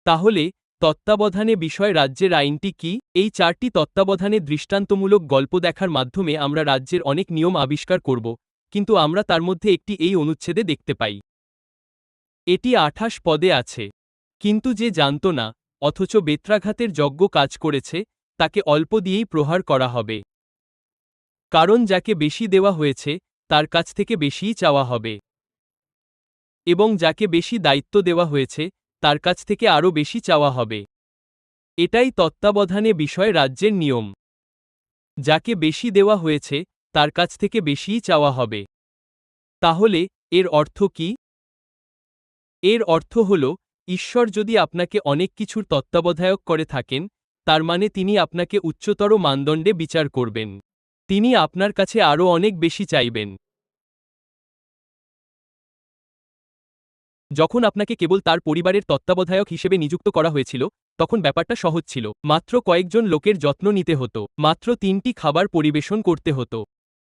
তাহলে, তত্ত্বাবধানে বিষয় রাজ্যের আইনটি কি? এই 4টি তত্ত্বাবধানে দৃষ্টান্তমূলক গল্প দেখার মাধ্যমে আমরা রাজ্যের অনেক নিয়ম আবিষ্কার করব, কিন্তু আমরা তার মধ্যে একটি এই অনুচ্ছেদে দেখতে পাই। এটি 28 পদে আছে। কিন্তু যে জানত না, অথচ বেত্রাঘাতের যজ্ঞ কাজ করেছে, তাকে অল্প দিয়েই প্রহার করা হবে। কারণ যাকে বেশি দেওয়া হয়েছে, তার কাছ থেকে বেশিই চাওয়া হবে। এবং যাকে বেশি দায়িত্ব দেওয়া হয়েছে, তার কাছ থেকে আরও বেশি চাওয়া হবে। এটাই তত্ত্বাবধানে বিষয় রাজ্যের নিয়ম। যাকে বেশি দেওয়া হয়েছে, তার কাছ থেকে বেশিই চাওয়া হবে। তাহলে, এর অর্থ কি? এর অর্থ হল, ঈশ্বর যদি আপনাকে অনেক কিছুর তত্ত্বাবধায়ক করে থাকেন, তার মানে তিনি আপনাকে উচ্চতর মানদণ্ডে বিচার করবেন। তিনি আপনার কাছে আরও অনেক বেশি চাইবেন। যখন আপনাকে কেবল তার পরিবারের তত্ত্বাবধায়ক হিসেবে নিযুক্ত করা হয়েছিল, তখন ব্যাপারটা সহজ ছিল। মাত্র কয়েকজন লোকের যত্ন নিতে হতো। মাত্র 3টি খাবার পরিবেশন করতে হতো।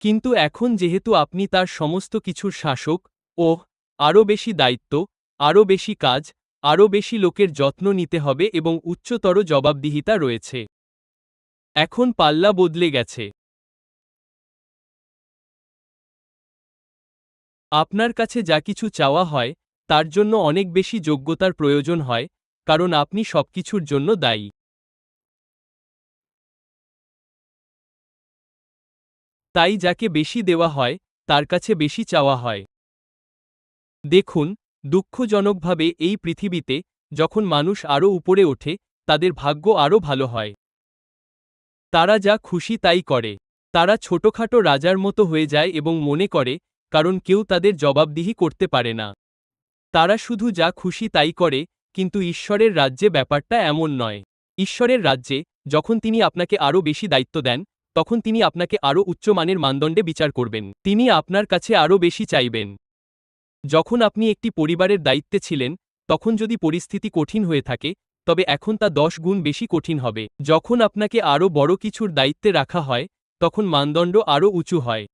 কিন্তু এখন যেহেতু আপনি তার সমস্ত কিছুর শাসক, ওহ, আরও বেশি দায়িত্ব, আরও বেশি কাজ, আরও বেশি লোকের যত্ন নিতে হবে এবং উচ্চতর জবাবদিহিতা রয়েছে। এখন পাল্লা বদলে গেছে। আপনার কাছে যা কিছু চাওয়া হয় তার জন্য অনেক বেশি যোগ্যতার প্রয়োজন হয়, কারণ আপনি সবকিছুর জন্য দায়ী। তাই যাকে বেশি দেওয়া হয় তার কাছে বেশি চাওয়া হয়। দেখুন, দুঃখজনকভাবে এই পৃথিবীতে যখন মানুষ আরও উপরে ওঠে, তাদের ভাগ্য আরও ভালো হয়। তারা যা খুশি তাই করে। তারা ছোটখাটো রাজার মতো হয়ে যায় এবং মনে করে, কারণ কেউ তাদের জবাবদিহি করতে পারে না। তারা শুধু যা খুশি তাই করে, কিন্তু ঈশ্বরের রাজ্যে ব্যাপারটা এমন নয়। ঈশ্বরের রাজ্যে, যখন তিনি আপনাকে আরও বেশি দায়িত্ব দেন, তখন তিনি আপনাকে আরও উচ্চমানের মানদণ্ডে বিচার করবেন। তিনি আপনার কাছে আরও বেশি চাইবেন। যখন আপনি একটি পরিবারের দায়িত্বে ছিলেন, তখন যদি পরিস্থিতি কঠিন হয়ে থাকে, তবে এখন তা 10 গুণ বেশি কঠিন হবে। যখন আপনাকে আরও বড় কিছুর দায়িত্বে রাখা হয়, তখন মানদণ্ড আরও উঁচু হয়।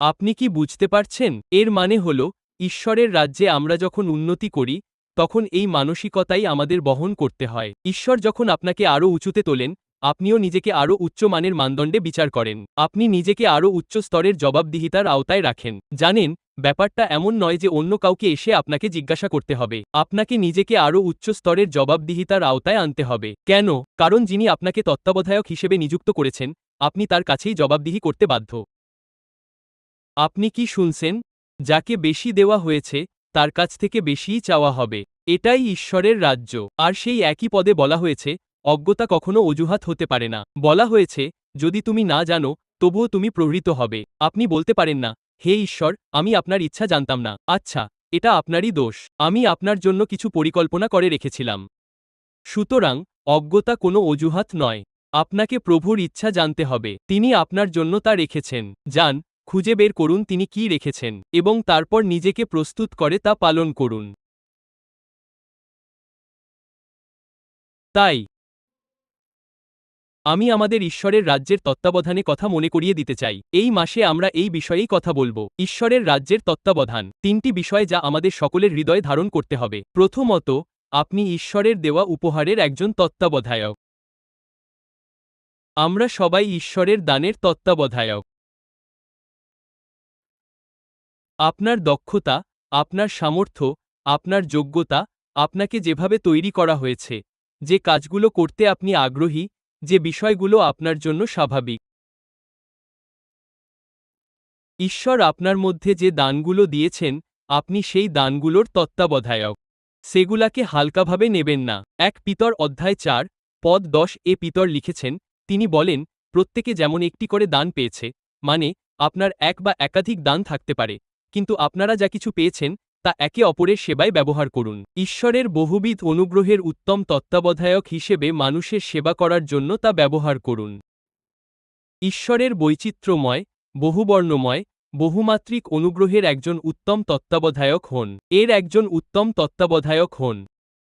আপনি কি বুঝতে পারছেন? এর মানে হল, ঈশ্বরের রাজ্যে আমরা যখন উন্নতি করি, তখন এই মানসিকতাই আমাদের বহন করতে হয়। ঈশ্বর যখন আপনাকে আরও উঁচুতে তোলেন, আপনিও নিজেকে আরও উচ্চ মানের মানদণ্ডে বিচার করেন। আপনি নিজেকে আরও উচ্চ স্তরের জবাবদিহিতার আওতায় রাখেন। জানেন, ব্যাপারটা এমন নয় যে অন্য কাউকে এসে আপনাকে জিজ্ঞাসা করতে হবে। আপনাকে নিজেকে আরও উচ্চ স্তরের জবাবদিহিতার আওতায় আনতে হবে। কেন? কারণ যিনি আপনাকে তত্ত্বাবধায়ক হিসেবে নিযুক্ত করেছেন, আপনি তার কাছেই জবাবদিহি করতে বাধ্য। আপনি কি শুনছেন? যাকে বেশি দেওয়া হয়েছে, তার কাছ থেকে বেশিই চাওয়া হবে। এটাই ঈশ্বরের রাজ্য। আর সেই একই পদে বলা হয়েছে, অজ্ঞতা কখনো অজুহাত হতে পারে না। বলা হয়েছে, যদি তুমি না জানো, তবুও তুমি প্রহৃত হবে। আপনি বলতে পারেন না, হে ঈশ্বর, আমি আপনার ইচ্ছা জানতাম না। আচ্ছা, এটা আপনারই দোষ। আমি আপনার জন্য কিছু পরিকল্পনা করে রেখেছিলাম। সুতরাং, অজ্ঞতা কোনো অজুহাত নয়। আপনাকে প্রভুর ইচ্ছা জানতে হবে। তিনি আপনার জন্য তা রেখেছেন। যান, খুঁজে বের করুন তিনি কি রেখেছেন, এবং তারপর নিজেকে প্রস্তুত করে তা পালন করুন। তাই আমি আমাদের ঈশ্বরের রাজ্যের তত্ত্বাবধানে কথা মনে করিয়ে দিতে চাই। এই মাসে আমরা এই বিষয়েই কথা বলবো। ঈশ্বরের রাজ্যের তত্ত্বাবধান। 3টি বিষয় যা আমাদের সকলের হৃদয়ে ধারণ করতে হবে। প্রথমত, আপনি ঈশ্বরের দেওয়া উপহারের একজন তত্ত্বাবধায়ক। আমরা সবাই ঈশ্বরের দানের তত্ত্বাবধায়ক। আপনার দক্ষতা, আপনার সামর্থ্য, আপনার যোগ্যতা, আপনাকে যেভাবে তৈরি করা হয়েছে, যে কাজগুলো করতে আপনি আগ্রহী, যে বিষয়গুলো আপনার জন্য স্বাভাবিক। ঈশ্বর আপনার মধ্যে যে দানগুলো দিয়েছেন, আপনি সেই দানগুলোর তত্ত্বাবধায়ক। সেগুলাকে হালকাভাবে নেবেন না। 1 পিতর অধ্যায় 4, পদ 10 এ পিতর লিখেছেন, তিনি বলেন, প্রত্যেকে যেমন একটি করে দান পেয়েছে, মানে, আপনার এক বা একাধিক দান থাকতে পারে, কিন্তু আপনারা যা কিছু পেয়েছেন, তা একে অপরের সেবায় ব্যবহার করুন। ঈশ্বরের বহুবিধ অনুগ্রহের উত্তম তত্ত্বাবধায়ক হিসেবে মানুষের সেবা করার জন্য তা ব্যবহার করুন। ঈশ্বরের বৈচিত্র্যময়, বহুবর্ণময়, বহুমাত্রিক অনুগ্রহের একজন উত্তম তত্ত্বাবধায়ক হন। এর একজন উত্তম তত্ত্বাবধায়ক হন।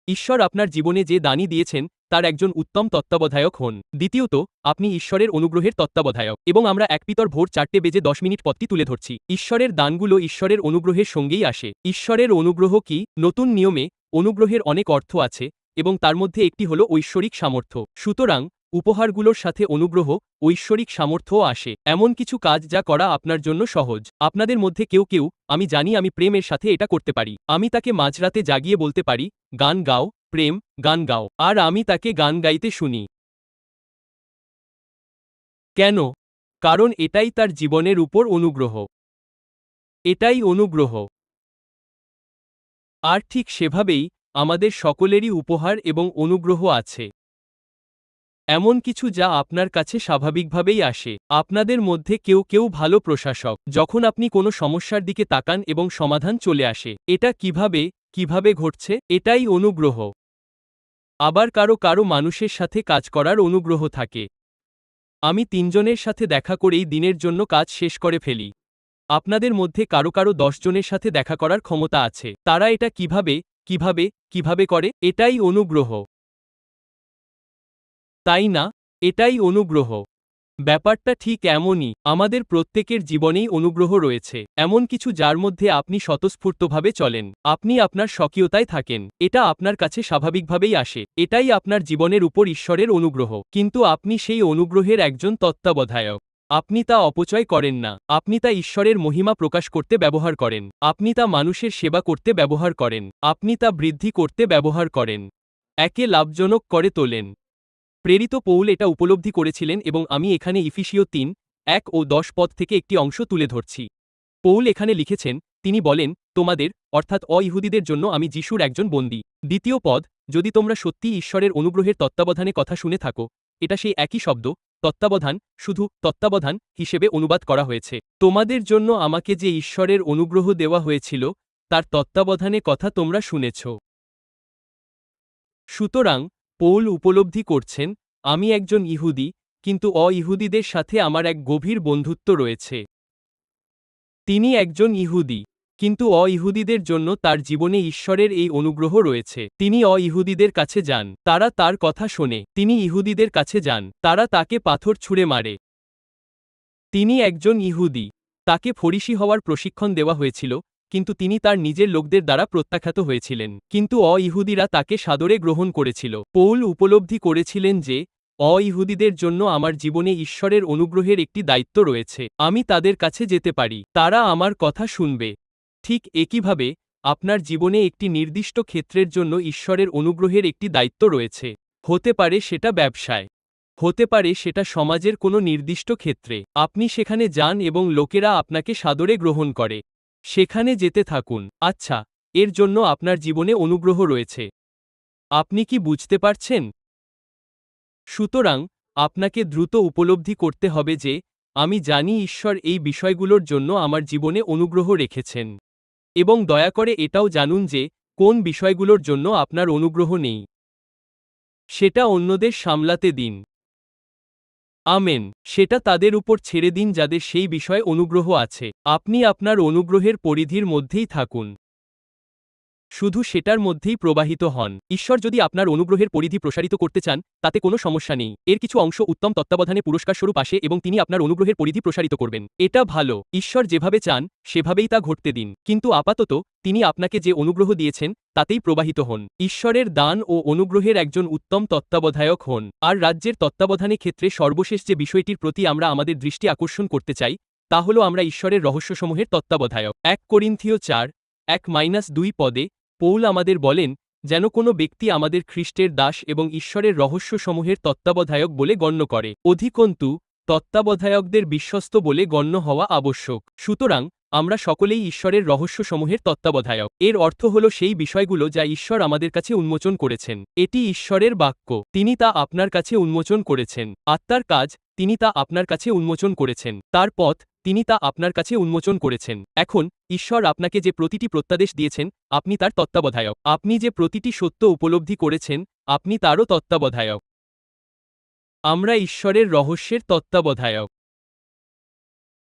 ঈশ্বর আপনার জীবনে যে দানই দিয়েছেন, তার একজন উত্তম তত্ত্বাবধায়ক হন। দ্বিতীয়ত, আপনি ঈশ্বরের অনুগ্রহের তত্ত্বাবধায়ক। এবং আমরা 1 পিতর ভোর 4:10 পদটি তুলে ধরছি। ঈশ্বরের দানগুলো ঈশ্বরের অনুগ্রহের সঙ্গেই আসে। ঈশ্বরের অনুগ্রহ কি? নতুন নিয়মে, অনুগ্রহের অনেক অর্থ আছে, এবং তার মধ্যে একটি হল ঐশ্বরিক সামর্থ্য। সুতরাং, উপহারগুলোর সাথে অনুগ্রহ, ঐশ্বরিক সামর্থ্যও আসে। এমন কিছু কাজ যা করা আপনার জন্য সহজ। আপনাদের মধ্যে কেউ কেউ, আমি জানি আমি প্রেমের সাথে এটা করতে পারি। আমি তাকে মাঝরাতে জাগিয়ে বলতে পারি, গান গাও, প্রেম, গান গাও। আর আমি তাকে গান গাইতে শুনি। কেন? কারণ এটাই তার জীবনের উপর অনুগ্রহ। এটাই অনুগ্রহ। আর ঠিক সেভাবেই, আমাদের সকলেরই উপহার এবং অনুগ্রহ আছে। এমন কিছু যা আপনার কাছে স্বাভাবিকভাবেই আসে। আপনাদের মধ্যে কেউ কেউ ভালো প্রশাসক। যখন আপনি কোনো সমস্যার দিকে তাকান এবং সমাধান চলে আসে। এটা কিভাবে ঘটছে? এটাই অনুগ্রহ। আবার কারো কারো মানুষের সাথে কাজ করার অনুগ্রহ থাকে। আমি 3 জনের সাথে দেখা করেই দিনের জন্য কাজ শেষ করে ফেলি। আপনাদের মধ্যে কারো কারো 10 জনের সাথে দেখা করার ক্ষমতা আছে। তারা এটা কিভাবে করে? এটাই অনুগ্রহ। তাই না? এটাই অনুগ্রহ। ব্যাপারটা ঠিক এমনই। আমাদের প্রত্যেকের জীবনেই অনুগ্রহ রয়েছে। এমন কিছু যার মধ্যে আপনি স্বতঃস্ফূর্তভাবে চলেন। আপনি আপনার স্বকীয়তায় থাকেন। এটা আপনার কাছে স্বাভাবিকভাবেই আসে। এটাই আপনার জীবনের উপর ঈশ্বরের অনুগ্রহ। কিন্তু আপনি সেই অনুগ্রহের একজন তত্ত্বাবধায়ক। আপনি তা অপচয় করেন না। আপনি তা ঈশ্বরের মহিমা প্রকাশ করতে ব্যবহার করেন। আপনি তা মানুষের সেবা করতে ব্যবহার করেন। আপনি তা বৃদ্ধি করতে ব্যবহার করেন। একে লাভজনক করে তোলেন। প্রেরিত পৌল এটা উপলব্ধি করেছিলেন এবং আমি এখানে ইফিসীয় 3:1 ও 10 পদ থেকে একটি অংশ তুলে ধরছি। পৌল এখানে লিখেছেন, তিনি বলেন, তোমাদের, অর্থাৎ অ-ইহুদিদের জন্য আমি যিশুর একজন বন্দী। দ্বিতীয় পদ, যদি তোমরা সত্যিই ঈশ্বরের অনুগ্রহের তত্ত্বাবধানে কথা শুনে থাকো, এটা সেই একই শব্দ, তত্ত্বাবধান, শুধু তত্ত্বাবধান হিসেবে অনুবাদ করা হয়েছে। তোমাদের জন্য আমাকে যে ঈশ্বরের অনুগ্রহ দেওয়া হয়েছিল, তার তত্ত্বাবধানে কথা তোমরা শুনেছ। সুতরাং, পৌল উপলব্ধি করছেন, আমি একজন ইহুদি, কিন্তু অ-ইহুদিদের সাথে আমার এক গভীর বন্ধুত্ব রয়েছে। তিনি একজন ইহুদি, কিন্তু অ-ইহুদিদের জন্য তার জীবনে ঈশ্বরের এই অনুগ্রহ রয়েছে। তিনি অ-ইহুদিদের কাছে যান, তারা তার কথা শোনে। তিনি ইহুদিদের কাছে যান, তারা তাকে পাথর ছুঁড়ে মারে। তিনি একজন ইহুদি, তাকে ফরিসি হওয়ার প্রশিক্ষণ দেওয়া হয়েছিল, কিন্তু তিনি তার নিজের লোকদের দ্বারা প্রত্যাখ্যাত হয়েছিলেন। কিন্তু অ-ইহুদিরা তাকে সাদরে গ্রহণ করেছিল। পৌল উপলব্ধি করেছিলেন যে, অ-ইহুদিদের জন্য আমার জীবনে ঈশ্বরের অনুগ্রহের একটি দায়িত্ব রয়েছে। আমি তাদের কাছে যেতে পারি, তারা আমার কথা শুনবে। ঠিক একইভাবে, আপনার জীবনে একটি নির্দিষ্ট ক্ষেত্রের জন্য ঈশ্বরের অনুগ্রহের একটি দায়িত্ব রয়েছে। হতে পারে সেটা ব্যবসায়, হতে পারে সেটা সমাজের কোনো নির্দিষ্ট ক্ষেত্রে। আপনি সেখানে যান এবং লোকেরা আপনাকে সাদরে গ্রহণ করে। সেখানে যেতে থাকুন। আচ্ছা, এর জন্য আপনার জীবনে অনুগ্রহ রয়েছে। আপনি কি বুঝতে পারছেন? সুতরাং, আপনাকে দ্রুত উপলব্ধি করতে হবে যে, আমি জানি ঈশ্বর এই বিষয়গুলোর জন্য আমার জীবনে অনুগ্রহ রেখেছেন। এবং দয়া করে এটাও জানুন যে, কোন বিষয়গুলোর জন্য আপনার অনুগ্রহ নেই। সেটা অন্যদের সামলাতে দিন। আমেন। সেটা তাদের উপর ছেড়ে দিন যাদের সেই বিষয়ে অনুগ্রহ আছে। আপনি আপনার অনুগ্রহের পরিধির মধ্যেই থাকুন। শুধু সেটার মধ্যেই প্রবাহিত হন। ঈশ্বর যদি আপনার অনুগ্রহের পরিধি প্রসারিত করতে চান, তাতে কোনো সমস্যা নেই। এর কিছু অংশ উত্তম তত্ত্বাবধানে পুরস্কারস্বরূপ আসে এবং তিনি আপনার অনুগ্রহের পরিধি প্রসারিত করবেন। এটা ভালো। ঈশ্বর যেভাবে চান, সেভাবেই তা ঘটতে দিন। কিন্তু আপাতত, তিনি আপনাকে যে অনুগ্রহ দিয়েছেন, তাতেই প্রবাহিত হন। ঈশ্বরের দান ও অনুগ্রহের একজন উত্তম তত্ত্বাবধায়ক হন। আর রাজ্যের তত্ত্বাবধানে ক্ষেত্রে সর্বশেষ যে বিষয়টির প্রতি আমরা আমাদের দৃষ্টি আকর্ষণ করতে চাই, তা হল আমরা ঈশ্বরের রহস্যসমূহের তত্ত্বাবধায়ক। 1 করিন্থীয় 4:1-2 পদে, পৌল আমাদের বলেন, যেন কোনো ব্যক্তি আমাদের খ্রিস্টের দাস এবং ঈশ্বরের রহস্যসমূহের তত্ত্বাবধায়ক বলে গণ্য করে। অধিকন্তু, তত্ত্বাবধায়কদের বিশ্বস্ত বলে গণ্য হওয়া আবশ্যক। সুতরাং, আমরা সকলেই ঈশ্বরের রহস্যসমূহের তত্ত্বাবধায়ক। এর অর্থ হল সেই বিষয়গুলো যা ঈশ্বর আমাদের কাছে উন্মোচন করেছেন। এটি ঈশ্বরের বাক্য। তিনি তা আপনার কাছে উন্মোচন করেছেন। আত্মার কাজ, তিনি তা আপনার কাছে উন্মোচন করেছেন। তার পথ, তিনি তা আপনার কাছে উন্মোচন করেছেন। এখন, ঈশ্বর আপনাকে যে প্রতিটি প্রত্যাদেশ দিয়েছেন, আপনি তার তত্ত্বাবধায়ক। আপনি যে প্রতিটি সত্য উপলব্ধি করেছেন, আপনি তারও তত্ত্বাবধায়ক। আমরা ঈশ্বরের রহস্যের তত্ত্বাবধায়ক।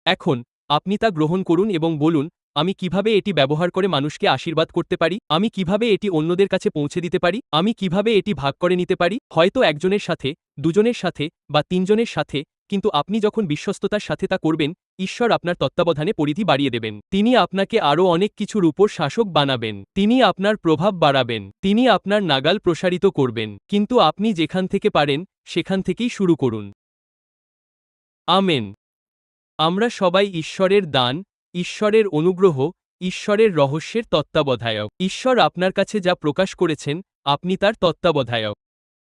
এখন, আপনি তা গ্রহণ করুন এবং বলুন, আমি কিভাবে এটি ব্যবহার করে মানুষকে আশীর্বাদ করতে পারি? আমি কিভাবে এটি অন্যদের কাছে পৌঁছে দিতে পারি? আমি কিভাবে এটি ভাগ করে নিতে পারি? হয়তো একজনের সাথে, দুজনের সাথে, বা তিনজনের সাথে, কিন্তু আপনি যখন বিশ্বস্ততার সাথে তা করবেন, ঈশ্বর আপনার তত্ত্বাবধানে পরিধি বাড়িয়ে দেবেন। তিনি আপনাকে আরও অনেক কিছুর উপর শাসক বানাবেন। তিনি আপনার প্রভাব বাড়াবেন। তিনি আপনার নাগাল প্রসারিত করবেন। কিন্তু আপনি যেখান থেকে পারেন, সেখান থেকেই শুরু করুন। আমেন। আমরা সবাই ঈশ্বরের দান, ঈশ্বরের অনুগ্রহ, ঈশ্বরের রহস্যের তত্ত্বাবধায়ক। ঈশ্বর আপনার কাছে যা প্রকাশ করেছেন, আপনি তার তত্ত্বাবধায়ক।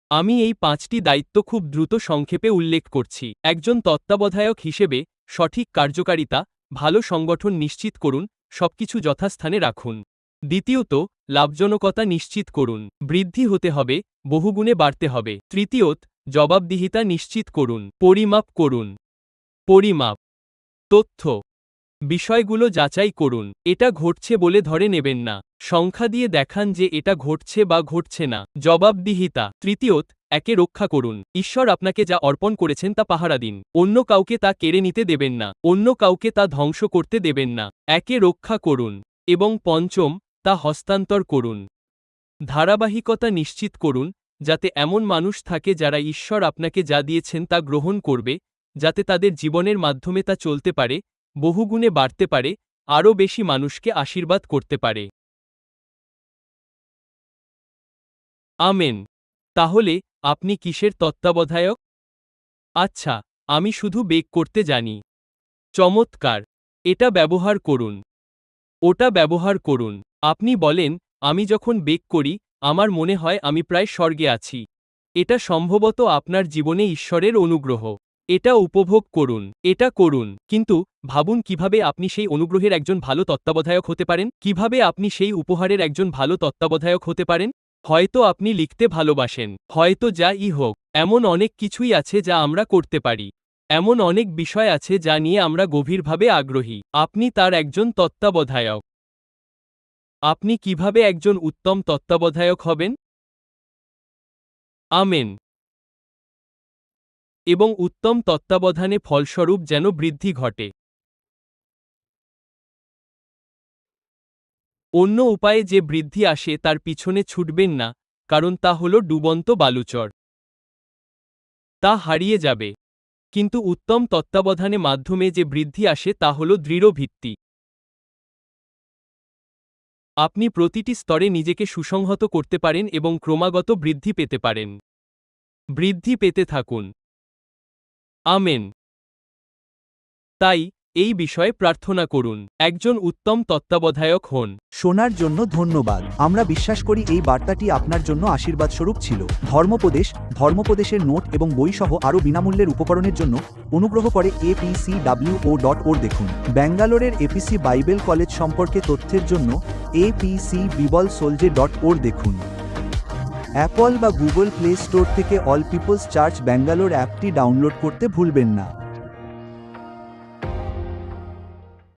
আমি এই 5টি দায়িত্ব খুব দ্রুত সংক্ষেপে উল্লেখ করছি। একজন তত্ত্বাবধায়ক হিসেবে, সঠিক কার্যকারিতা, ভালো সংগঠন নিশ্চিত করুন, সবকিছু যথাস্থানে রাখুন। দ্বিতীয়ত, লাভজনকতা নিশ্চিত করুন। বৃদ্ধি হতে হবে, বহুগুণে বাড়তে হবে। তৃতীয়ত, জবাবদিহিতা নিশ্চিত করুন। পরিমাপ করুন। পরিমাপ। তথ্য। বিষয়গুলো যাচাই করুন। এটা ঘটছে বলে ধরে নেবেন না। সংখ্যা দিয়ে দেখান যে এটা ঘটছে বা ঘটছে না। জবাবদিহিতা। তৃতীয়ত, একে রক্ষা করুন। ঈশ্বর আপনাকে যা অর্পণ করেছেন তা পাহারা দিন। অন্য কাউকে তা কেড়ে নিতে দেবেন না। অন্য কাউকে তা ধ্বংস করতে দেবেন না। একে রক্ষা করুন। এবং পঞ্চম, তা হস্তান্তর করুন। ধারাবাহিকতা নিশ্চিত করুন, যাতে এমন মানুষ থাকে যারা ঈশ্বর আপনাকে যা দিয়েছেন তা গ্রহণ করবে, যাতে তাদের জীবনের মাধ্যমে তা চলতে পারে, বহুগুণে বাড়তে পারে, আরও বেশি মানুষকে আশীর্বাদ করতে পারে। আমেন। তাহলে, আপনি কিসের তত্ত্বাবধায়ক? আচ্ছা, আমি শুধু বেক করতে জানি। চমৎকার! এটা ব্যবহার করুন। ওটা ব্যবহার করুন। আপনি বলেন, আমি যখন বেক করি, আমার মনে হয় আমি প্রায় স্বর্গে আছি। এটা সম্ভবত আপনার জীবনে ঈশ্বরের অনুগ্রহ। এটা উপভোগ করুন। এটা করুন। কিন্তু, ভাবুন কিভাবে আপনি সেই অনুগ্রহের একজন ভালো তত্ত্বাবধায়ক হতে পারেন? কিভাবে আপনি সেই উপহারের একজন ভালো তত্ত্বাবধায়ক হতে পারেন? হয়তো আপনি লিখতে ভালোবাসেন। হয়তো যা-ই হোক। এমন অনেক কিছুই আছে যা আমরা করতে পারি। এমন অনেক বিষয় আছে যা নিয়ে আমরা গভীরভাবে আগ্রহী। আপনি তার একজন তত্ত্বাবধায়ক। আপনি কিভাবে একজন উত্তম তত্ত্বাবধায়ক হবেন? আমেন। এবং উত্তম তত্ত্বাবধানে ফলস্বরূপ যেন বৃদ্ধি ঘটে। অন্য উপায়ে যে বৃদ্ধি আসে তার পিছনে ছুটবেন না, কারণ তা হল ডুবন্ত বালুচর। তা হারিয়ে যাবে। কিন্তু উত্তম তত্ত্বাবধানে মাধ্যমে যে বৃদ্ধি আসে তা হল দৃঢ় ভিত্তি। আপনি প্রতিটি স্তরে নিজেকে সুসংহত করতে পারেন এবং ক্রমাগত বৃদ্ধি পেতে পারেন। বৃদ্ধি পেতে থাকুন। আমেন। তাই, এই বিষয়ে প্রার্থনা করুন। একজন উত্তম তত্ত্বাবধায়ক হন। শোনার জন্য ধন্যবাদ। আমরা বিশ্বাস করি এই বার্তাটি আপনার জন্য আশীর্বাদস্বরূপ ছিল। ধর্মোপদেশের নোট এবং বই সহ আরও বিনামূল্যের উপকরণের জন্য অনুগ্রহ করে apcwo.org দেখুন। ব্যাঙ্গালোরের এপিসি বাইবেল কলেজ সম্পর্কে তথ্যের জন্য apcbiblessolje.org দেখুন। অ্যাপল বা গুগল প্লে স্টোর থেকে অল পিপলস চার্চ ব্যাঙ্গালোর অ্যাপটি ডাউনলোড করতে ভুলবেন না।